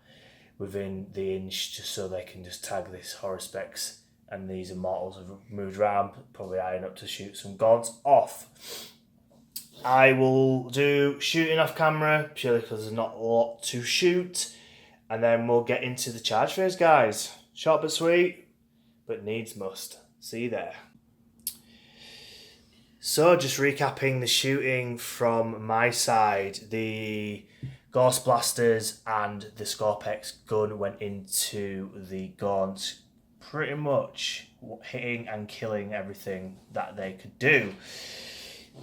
within the inch, just so they can just tag this Horrorspec, and these Immortals have moved around, probably eyeing up to shoot some gods off. I will do shooting off camera, purely because there's not a lot to shoot. And then we'll get into the charge phase, guys. Short but sweet, but needs must. See you there. So, just recapping the shooting from my side. The Ghost Blasters and the Scorpex gun went into the Gaunt, pretty much hitting and killing everything that they could do.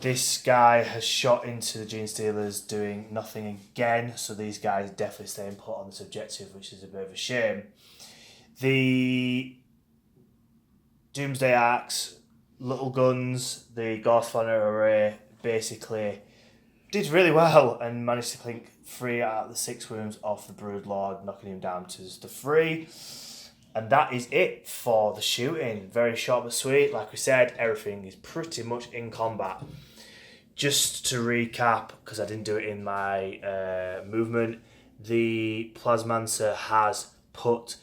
This guy has shot into the Genestealers, doing nothing again, so these guys definitely staying put on this objective, which is a bit of a shame. The Doomsday Axe, little guns, the Ghost Flanner Array basically did really well and managed to clink 3 out of the 6 wounds off the Broodlord, knocking him down to just a 3. And that is it for the shooting. Very short but sweet. Like we said, everything is pretty much in combat. Just to recap, because I didn't do it in my movement, the Plasmancer has put...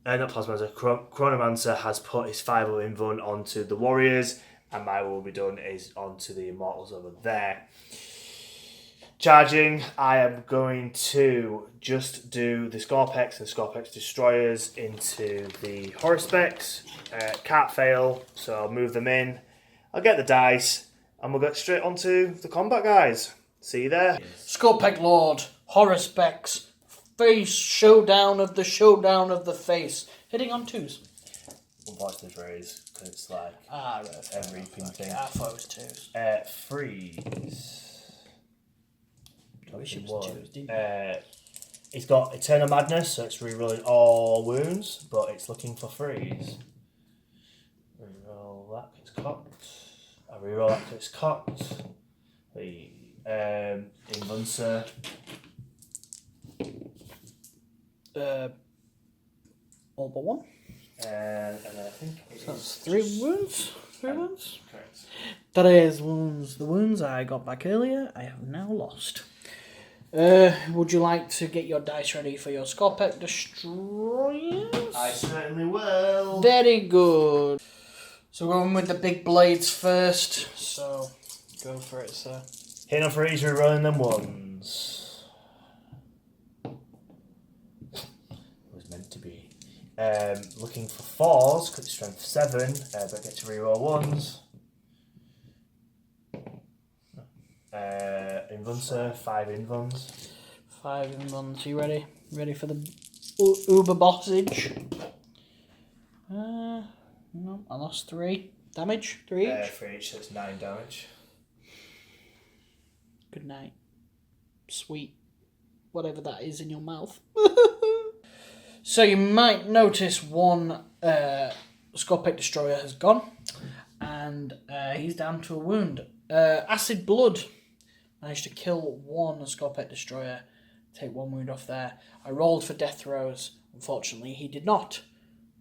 not Plasmancer, Chronomancer has put his 5 invuln onto the Warriors, and my will be done is onto the Immortals over there. Charging, I am going to just do the Scorpex and Scorpex Destroyers into the Horospecs. Can't fail, so I'll move them in. I'll get the dice, and we'll get straight onto the combat, guys. See you there. Scorpec Lord, Horospecs, face showdown of the face. Hitting on 2s. Watch the phrase, because it's like right, a reaping thing. I thought it was 2s. Freeze. I wish it was 2s, didn't It's got Eternal Madness, so it's rerolling all wounds, but it's looking for freeze. Reroll that, it's cocked. I reroll that, it's cocked. The Invuncer. All but 1. And I think That's 3 wounds. 3 wounds. Correct. That is wounds. The wounds I got back earlier, I have now lost. Would you like to get your dice ready for your Scorpec Destroyers? I certainly will. Very good. So we're going with the big blades first. So go for it, sir. Hitting on freeze, rerolling them ones. It was meant to be. Looking for 4s, because it's strength 7, but get to reroll 1s. Invuncer, 5 invuns. 5 invuns. You ready? Ready for the uber bossage? No, I lost 3 damage. 3 each. 3 each, so it's 9 damage. Good night. Sweet. Whatever that is in your mouth. So you might notice one Scorpec Destroyer has gone, and he's down to a wound. Acid Blood managed to kill 1 Scorpec Destroyer, take 1 wound off there. I rolled for death throws. Unfortunately, he did not.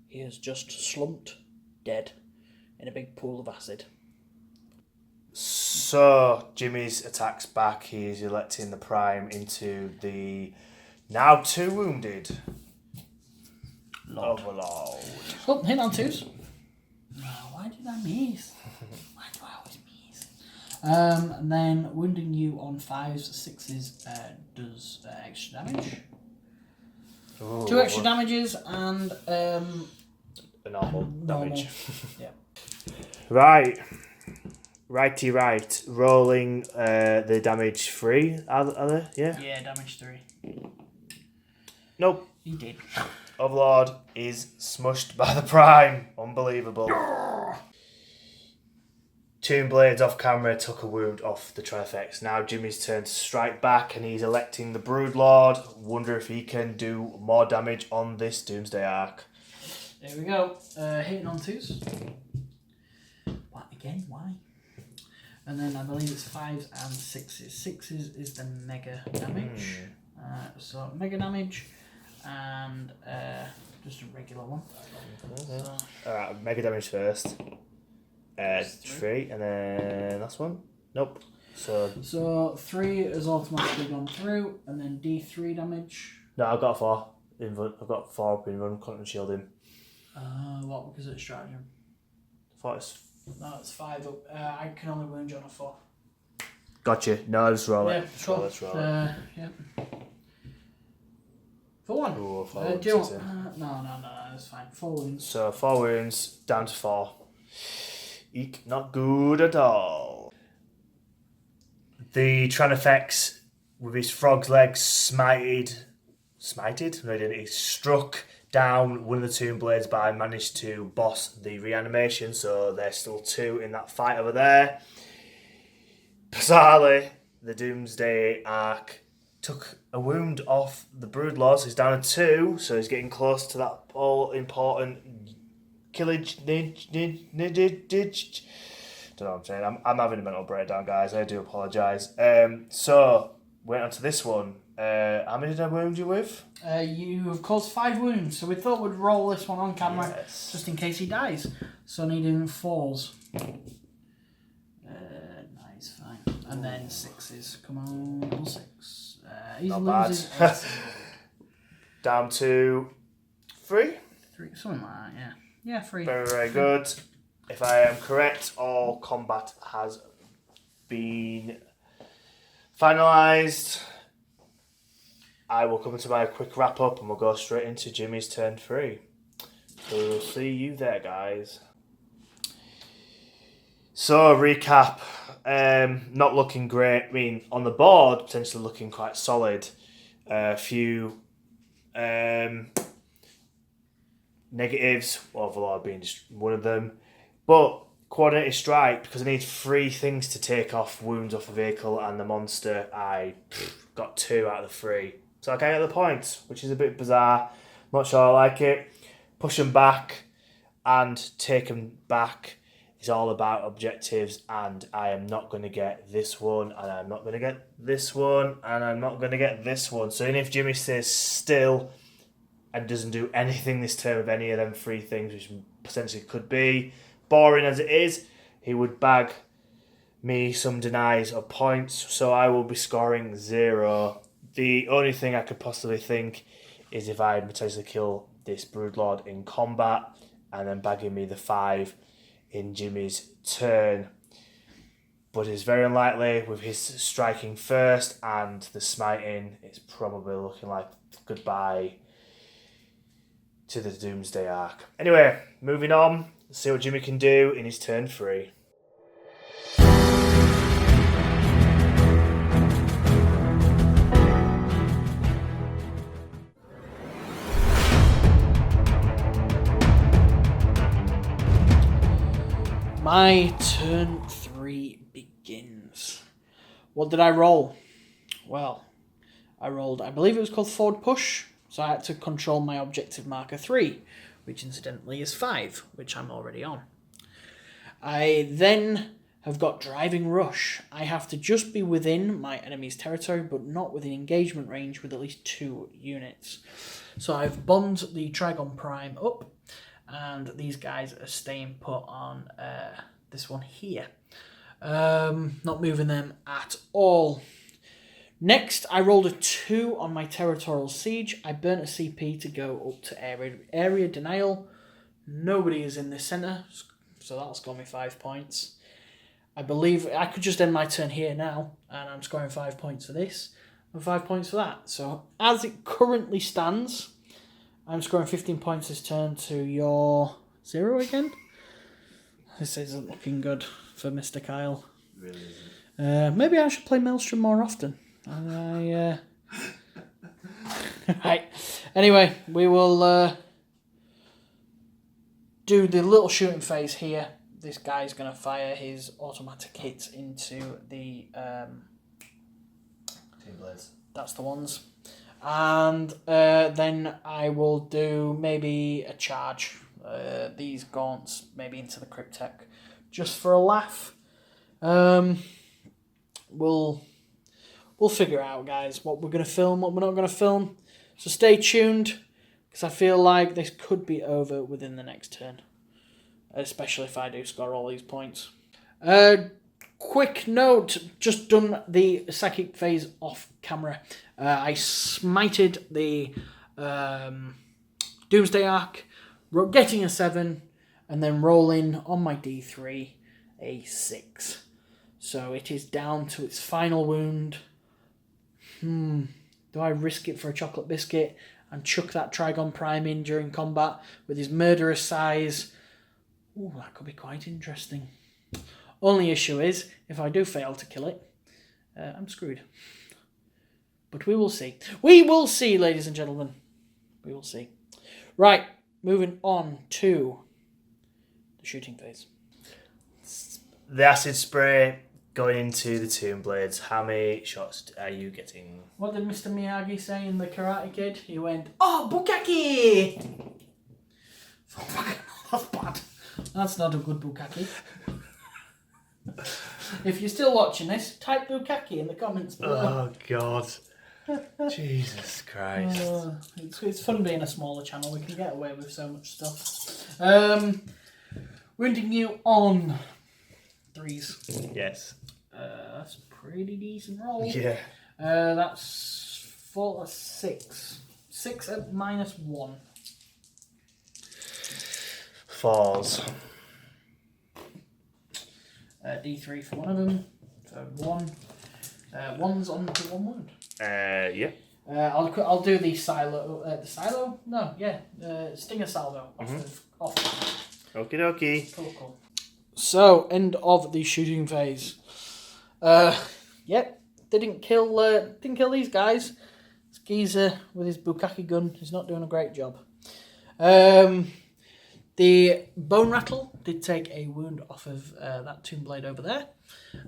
He is just slumped, dead, in a big pool of acid. So, Jimmy's attacks back. He is electing the Prime into the now 2 wounded Overlord. Oh, hit on 2s. No, why did I miss? Why do I always miss? And then wounding you on 5s, 6s does extra damage. Ooh, 2 extra damages and a normal damage. Yeah. Right. Righty right. Rolling the damage 3, are they? Yeah? Yeah, damage 3. Nope. He did. Overlord is smushed by the Prime. Unbelievable. Tomb Blades off camera took a wound off the Trifex. Now Jimmy's turn to strike back, and he's electing the Broodlord. Wonder if he can do more damage on this Doomsday Arc. There we go. Hitting on 2s. What again? Why? And then I believe it's 5s and 6s. 6s is the mega damage. So mega damage and just a regular one. So, Alright, mega damage first. 3, and then last one. Nope. So 3 has automatically gone through, and then D3 damage. no, I've got 4. I've got 4 up in run. Couldn't shield him. What? Because it's stratagem. I thought it's... No, it's 5 up. I can only wound you on a 4. Gotcha. No, let's roll it. Yeah, Let's cool. roll it. Yeah. For 1. Ooh, 4 do wounds. you want, no, that's fine. 4 wounds. So 4 wounds, down to 4. Eek, not good at all. The Tranifex, with his frog's legs, smited? No, he didn't. He struck down one of the Tomb Blades, but I managed to boss the reanimation, so there's still 2 in that fight over there. Bizarrely, the Doomsday Arc took a wound off the Broodlord, so he's down to 2, so he's getting close to that all-important killage. Don't know what I'm saying. I'm having a mental breakdown, guys. I do apologise. So, went on to this one. How many did I wound you with? You have caused 5 wounds, so we thought we'd roll this one on camera just in case he dies. So needing 4s. Nice, fine. And then 6s. Come on, 6. He loses bad. Down to 3? 3, something like that, yeah. Yeah, 3. Very, very good. If I am correct, all combat has been finalised. I will come into my quick wrap up and we'll go straight into Jimmy's turn 3. So we'll see you there, guys. So, recap. Not looking great. I mean, on the board, potentially looking quite solid. A few negatives, Warlord being just one of them. But coordinated strike, because I need 3 things to take off wounds off a vehicle and the monster, I got 2 out of the 3. So I can't get the points, which is a bit bizarre. Not sure I like it. Push them back and take them back is all about objectives, and I am not going to get this one, and I'm not going to get this one, and I'm not going to get this one. So even if Jimmy stays still and doesn't do anything this turn with any of them 3 things, which potentially could be boring as it is, he would bag me some denies of points, so I will be scoring 0. The only thing I could possibly think is if I potentially kill this Broodlord in combat and then bagging me the 5 in Jimmy's turn. But it's very unlikely with his striking first and the smiting. It's probably looking like goodbye to the Doomsday Arc. Anyway, moving on. Let's see what Jimmy can do in his turn 3. My turn 3 begins. What did I roll? Well, I rolled, I believe it was called Forward Push, so I had to control my objective marker 3, which incidentally is 5, which I'm already on. I then have got Driving Rush. I have to just be within my enemy's territory, but not within engagement range with at least 2 units. So I've bombed the Trigon Prime up, and these guys are staying put on this one here. Not moving them at all. Next, I rolled a 2 on my Territorial Siege. I burnt a CP to go up to area denial. Nobody is in this centre, so that's got me 5 points. I believe I could just end my turn here now, and I'm scoring 5 points for this, and 5 points for that. So, as it currently stands, I'm scoring 15 points this turn to your 0 again. This isn't looking good for Mr. Kyle. Really isn't. Maybe I should play Maelstrom more often. Right. Anyway, we will do the little shooting phase here. This guy's going to fire his automatic hits into the... Team Blades. That's the ones. And then I will do maybe a charge. These gaunts maybe into the Cryptek, just for a laugh. We'll figure out, guys, what we're going to film, what we're not going to film. So stay tuned, because I feel like this could be over within the next turn, especially if I do score all these points. Quick note, just done the psychic phase off camera. I smited the Doomsday Arc, getting a 7, and then rolling on my D3 a 6. So it is down to its final wound. Do I risk it for a chocolate biscuit? and chuck that Trigon Prime in during combat with his murderous size. Ooh, that could be quite interesting. Only issue is, if I do fail to kill it, I'm screwed. But we will see. We will see, ladies and gentlemen. We will see. Right, moving on to the shooting phase. The acid spray going into the Tomb Blades. How many shots are you getting? What did Mr. Miyagi say in The Karate Kid? He went, "Oh, bukkake!" That's bad. That's not a good bukkake. If you're still watching this, type bukkake in the comments below. Oh, God. Jesus Christ. It's fun being a smaller channel. We can get away with so much stuff. Wounding you on 3s. Yes. That's a pretty decent roll. Yeah. That's 6. 6 at -1. 4s. D3 for one of them. So 1. 1's on to 1 wound. Yeah. I'll do the silo. The silo? No, yeah. Stinger salvo off. Okie dokie. Cool. So, end of the shooting phase. Yep, didn't kill these guys. This geezer with his bukkake gun is not doing a great job. The Bone Rattle did take a wound off of that Tomb Blade over there.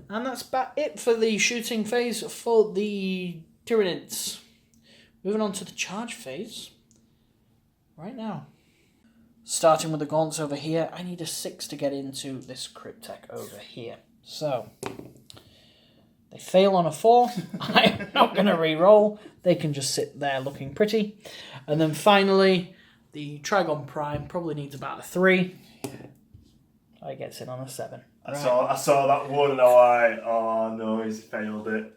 And that's about it for the shooting phase for the Tyranids. Moving on to the charge phase. Right now. Starting with the gaunts over here, I need a 6 to get into this Cryptek over here. So, they fail on a 4. I'm not going to re-roll. They can just sit there looking pretty. And then finally, the Trigon Prime probably needs about a 3. I gets in on a 7. I saw that one and I went, oh no, he's failed it.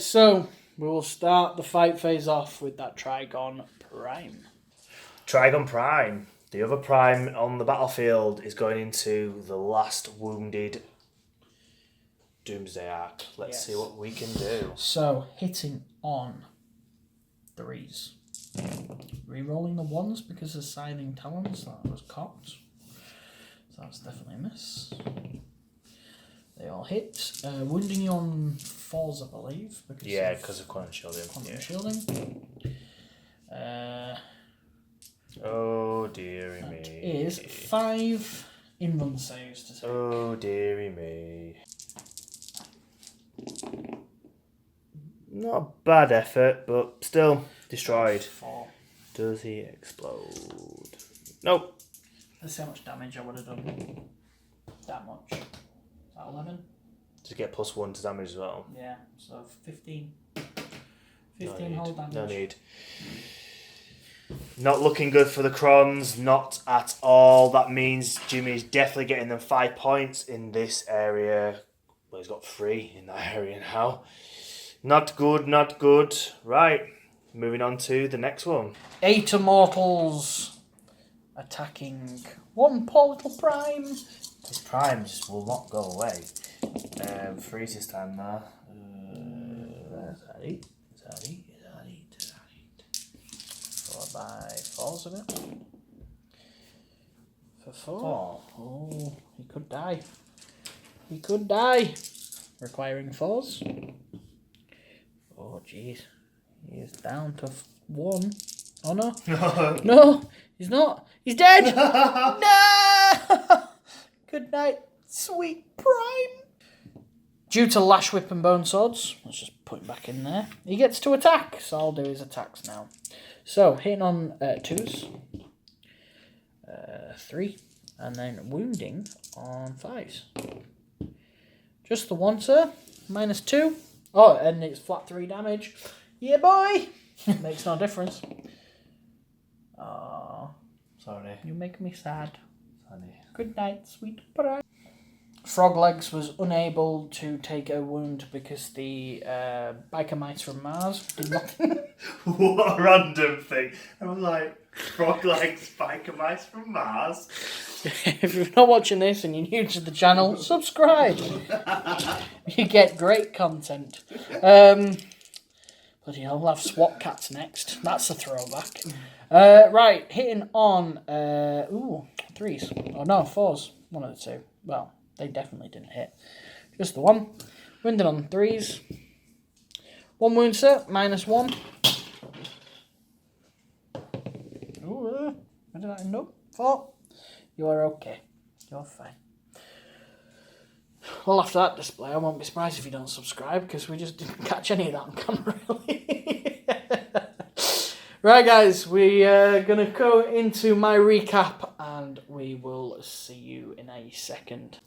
So, we will start the fight phase off with that Trigon Prime. Trigon Prime. The other Prime on the battlefield is going into the last wounded Doomsday Arc. Let's see what we can do. So, hitting on 3s. Rerolling the 1s because of Scything Talons. That was cocked. So that's definitely a miss. They all hit. Wounding you on 4s, I believe. Because of Quantum Shielding. Shielding. Oh, dearie me. Is 5 invuln saves to take. Oh, dearie me. Not a bad effort, but still destroyed. 4. Does he explode? Nope. Let's see how much damage I would have done. That much. Is that 11? Does he get +1 to damage as well? Yeah, so 15. 15 whole damage. No need. Not looking good for the Crons, not at all. That means Jimmy's definitely getting them 5 points in this area. Well, he's got 3 in that area now. Not good, not good. Right, moving on to the next one. 8 Immortals attacking 1 poor little Prime. His primes will not go away. Freeze this time now. Is that 8? Is that 8? 4 by 4s of it. For 4. Oh, he could die. He could die. Requiring 4s. Oh, jeez. He is down to 1. Oh, no. No, he's not. He's dead. No. Good night, sweet Prime. Due to Lash Whip and Bone Swords, let's just put him back in there. He gets to attack, so I'll do his attacks now. So, hitting on 2s. 3. And then wounding on 5s. Just the 1, sir. -2. Oh, and it's flat 3 damage. Yeah, boy! Makes no difference. Oh, sorry. You make me sad. Sorry. Good night, sweet Prime. Froglegs was unable to take a wound because the biker mice from Mars did nothing. What a random thing. I was like, Froglegs, biker mice from Mars. If you're not watching this and you're new to the channel, subscribe. You get great content. Bloody hell, we'll have SWAT cats next. That's a throwback. Right, hitting on... threes. Oh, no, fours. One of the two. Well, they definitely didn't hit. Just the one. Wounded on threes. 1 wound, sir. -1. Ooh, where did I end up? 4. You are okay. You're fine. Well, after that display, I won't be surprised if you don't subscribe, because we just didn't catch any of that on camera, really. Right, guys, we are going to go into my recap, and we will see you in a second.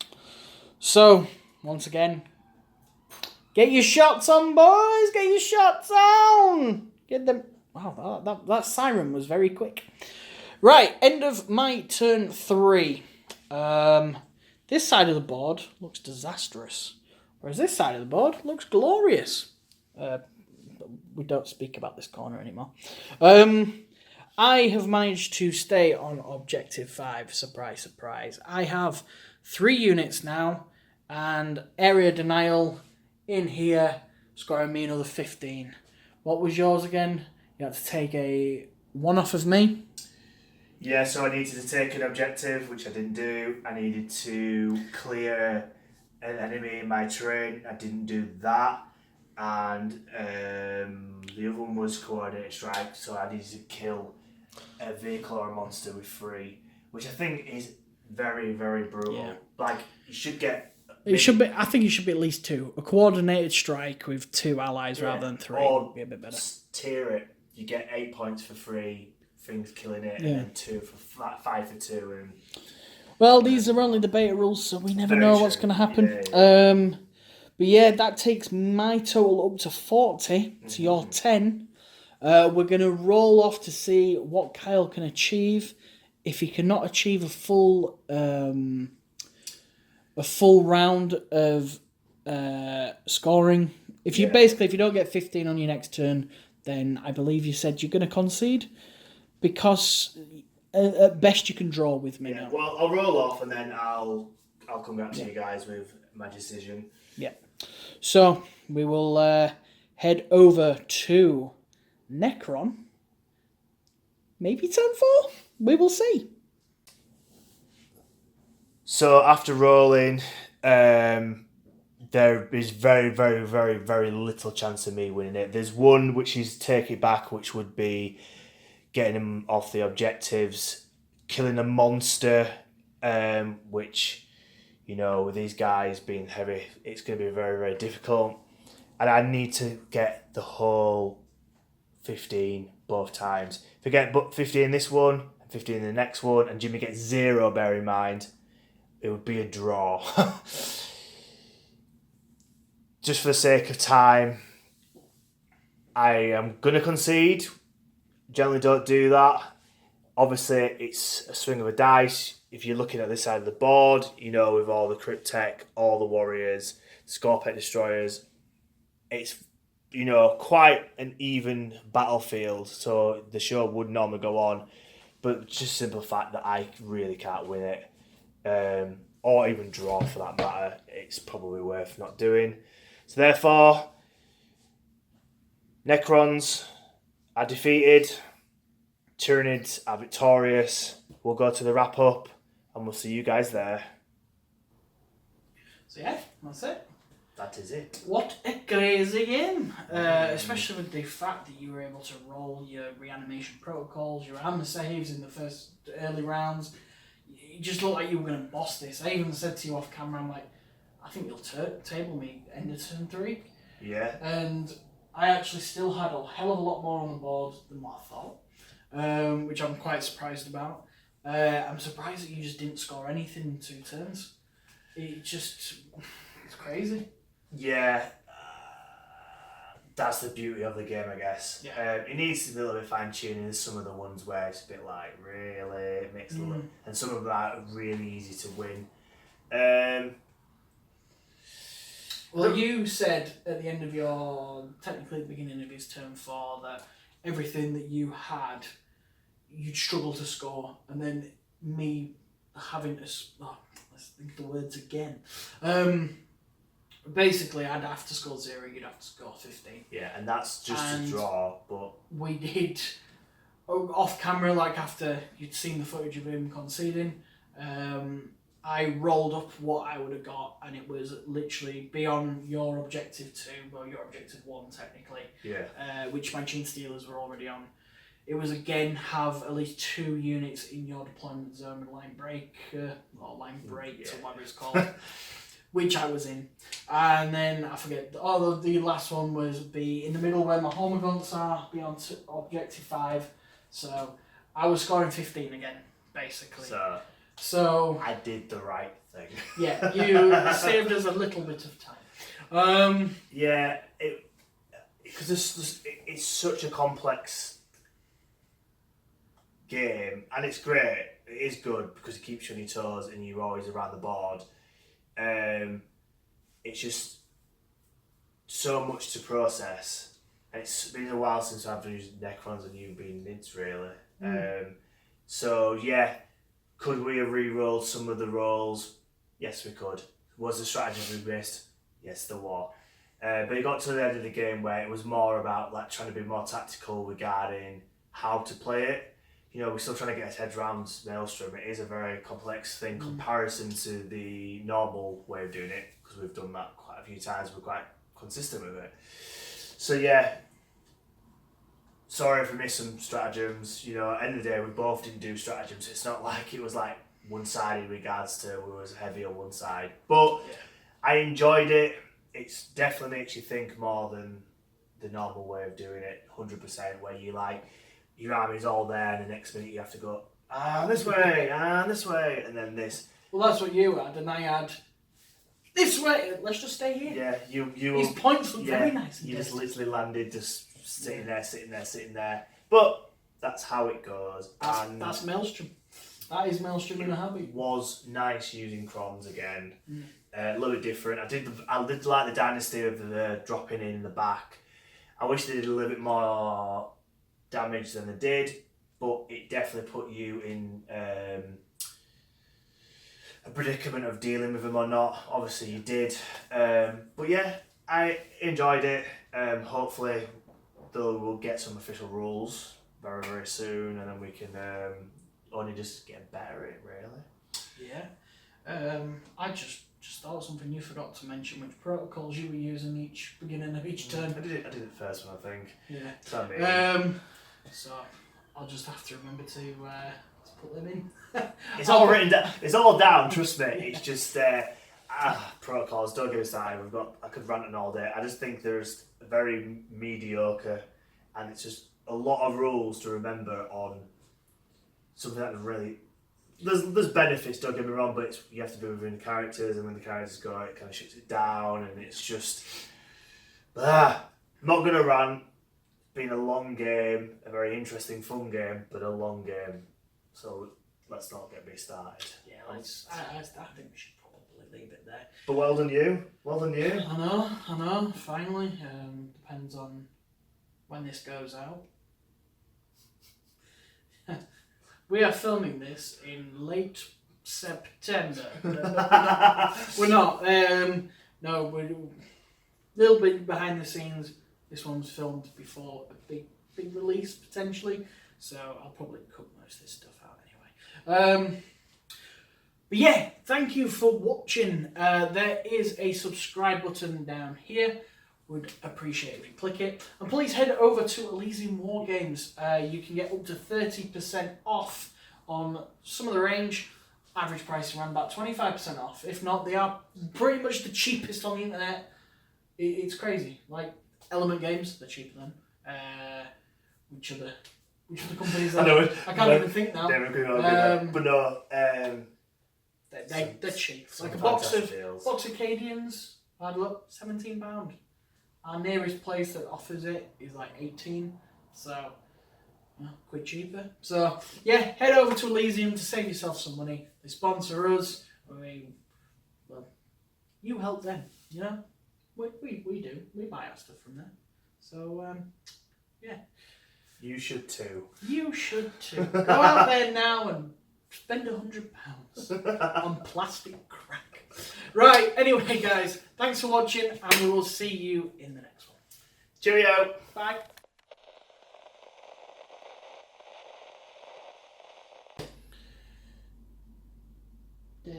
So, once again, get your shots on, boys! Get your shots on! Get them... Wow, that siren was very quick. Right, end of my turn 3. This side of the board looks disastrous, whereas this side of the board looks glorious. We don't speak about this corner anymore. I have managed to stay on objective 5. Surprise, surprise. I have 3 units now, and area denial in here, scoring me another 15. What was yours again? You had to take a 1 off of me. Yeah, so I needed to take an objective, which I didn't do. I needed to clear an enemy in my terrain. I didn't do that. And the other one was coordinated strike, so I needed to kill a vehicle or a monster with 3, which I think is very, very brutal. Yeah. Like, you should get... It should be. I think it should be at least 2. A coordinated strike with 2 allies rather than 3 would be a bit better. Tier it. You get 8 points for 3 things killing it, and then 2 for 5 for 2. And well, these are only the beta rules, so we never know what's going to happen. Yeah. But yeah, that takes my total up to 40 to your 10. We're going to roll off to see what Kyle can achieve. If he cannot achieve a full round of scoring, if you don't get 15 on your next turn, then I believe you said you're going to concede, because at best you can draw with me now. Well, I'll roll off and then I'll come back to you guys with my decision. Yeah. So we will head over to Necron. Maybe turn 4. We will see. So after rolling, there is very, very, very, very little chance of me winning it. There's one which is take it back, which would be getting him off the objectives, killing a monster, which, you know, with these guys being heavy, it's going to be very, very difficult. And I need to get the whole 15 both times. If I get 15 in this one, and 15 in the next one, and Jimmy gets 0, bear in mind, it would be a draw. Just for the sake of time, I am going to concede. Generally don't do that. Obviously, it's a swing of a dice. If you're looking at this side of the board, you know, with all the crypt tech, all the warriors, Scorpet destroyers, it's, you know, quite an even battlefield. So the show would normally go on. But just simple fact that I really can't win it, or even draw for that matter, it's probably worth not doing. So therefore, Necrons are defeated, Tyranids are victorious. We'll go to the wrap up, and we'll see you guys there. So yeah, that's it. That is it. What a crazy game! Especially with the fact that you were able to roll your reanimation protocols, your armor saves in the first early rounds. You just looked like you were going to boss this. I even said to you off camera, I'm like, I think you'll table me end of turn 3. Yeah. And I actually still had a hell of a lot more on the board than what I thought, which I'm quite surprised about. I'm surprised that you just didn't score anything in 2 turns. It's crazy. Yeah. That's the beauty of the game, I guess. Yeah. It needs to be a little bit fine-tuning. There's some of the ones where it's a bit like, really? It makes a little... And some of them are really easy to win. Well, you said at the end of technically at the beginning of his turn 4, that everything that you had, you'd struggle to score, and then me having to... let's think the words again. Basically, I'd have to score 0, you'd have to score 15. Yeah, and that's just a draw, but... We did, off camera, like after you'd seen the footage of him conceding, I rolled up what I would have got, and it was literally beyond your objective 2, well, your objective 1 technically, which my Genestealers were already on. It was again have at least 2 units in your deployment zone with line break, or line break, or whatever it's called, which I was in. And then I forget, the last one was be in the middle where my Hormagaunts are, be on objective 5. So I was scoring 15 again, basically. So I did the right thing. Yeah, you saved us a little bit of time. Yeah, because it's such a complex game, and it's great. It is good because it keeps you on your toes and you're always around the board. It's just so much to process. And it's been a while since I've used Necrons and you've been Nids, really. So yeah, could we have re-rolled some of the rolls? Yes, we could. Was the strategy we missed? Yes, there were. But it got to the end of the game where it was more about like trying to be more tactical regarding how to play it. You know, we're still trying to get our heads around Maelstrom. It is a very complex thing in comparison to the normal way of doing it, because we've done that quite a few times. We're quite consistent with it. So yeah, sorry if we missed some stratagems. You know, at the end of the day, we both didn't do stratagems. It's not like it was like one-sided in regards to we was heavy on one side. But I enjoyed it. It definitely makes you think more than the normal way of doing it, 100%, where you like, your army's all there and the next minute you have to go, this way, and then this. Well, that's what you had, and I had this way, let's just stay here. Yeah, you These points look very nice. You just literally landed just sitting there. But that's how it goes. That's Maelstrom. That is Maelstrom in a hobby. Was nice using Crons again. A little bit different. I did like the Dynasty of the dropping in the back. I wish they did a little bit more damage than they did, but it definitely put you in a predicament of dealing with them or not. Obviously you did, but yeah, I enjoyed it. Hopefully we'll get some official rules very, very soon, and then we can only just get better at it, really. Yeah. I just thought of something you forgot to mention, which protocols you were using each beginning of each turn. I did it the first one, I think. Yeah. Tell me. So I'll just have to remember to put them in. It's all written down. It's all down. Trust me. It's just protocols. Don't get me started. I could rant on all day. I just think there's very mediocre, and it's just a lot of rules to remember on something that really. There's benefits. Don't get me wrong, but you have to be within the characters, and when the characters go, it kind of shuts it down, and it's just. I'm not gonna rant. Been a long game, a very interesting, fun game, but a long game. So let's not get me started. Yeah, I think we should probably leave it there. But well done you. I know. Finally, depends on when this goes out. We are filming this in late September. We're not. No, we're a little bit behind the scenes. This one's filmed before a big release, potentially, so I'll probably cut most of this stuff out anyway. But yeah, thank you for watching. There is a subscribe button down here. Would appreciate if you click it. And please head over to Elysium Wargames. You can get up to 30% off on some of the range. Average price around about 25% off. If not, they are pretty much the cheapest on the internet. It's crazy. Like, Element Games, they're cheaper than. Which other companies are there? I can't even think now. But no, they're cheap. Like a box of Cadians, I'd look, £17. Our nearest place that offers it is like 18, so quite cheaper. So yeah, head over to Elysium to save yourself some money. They sponsor us. You help them, you know. We do. We buy our stuff from there. So, yeah. You should too. You should too. Go out there now and spend £100 on plastic crack. Right, anyway, guys, thanks for watching, and we will see you in the next one. Cheerio. Bye. I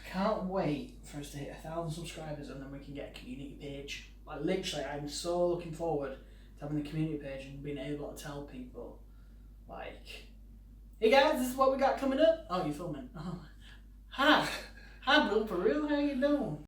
can't wait for us to hit 1,000 subscribers and then we can get a community page. Like literally, I'm so looking forward to having the community page and being able to tell people, like, hey guys, this is what we got coming up. Oh, you're filming. Oh. Hi, Bill, for real? How you doing?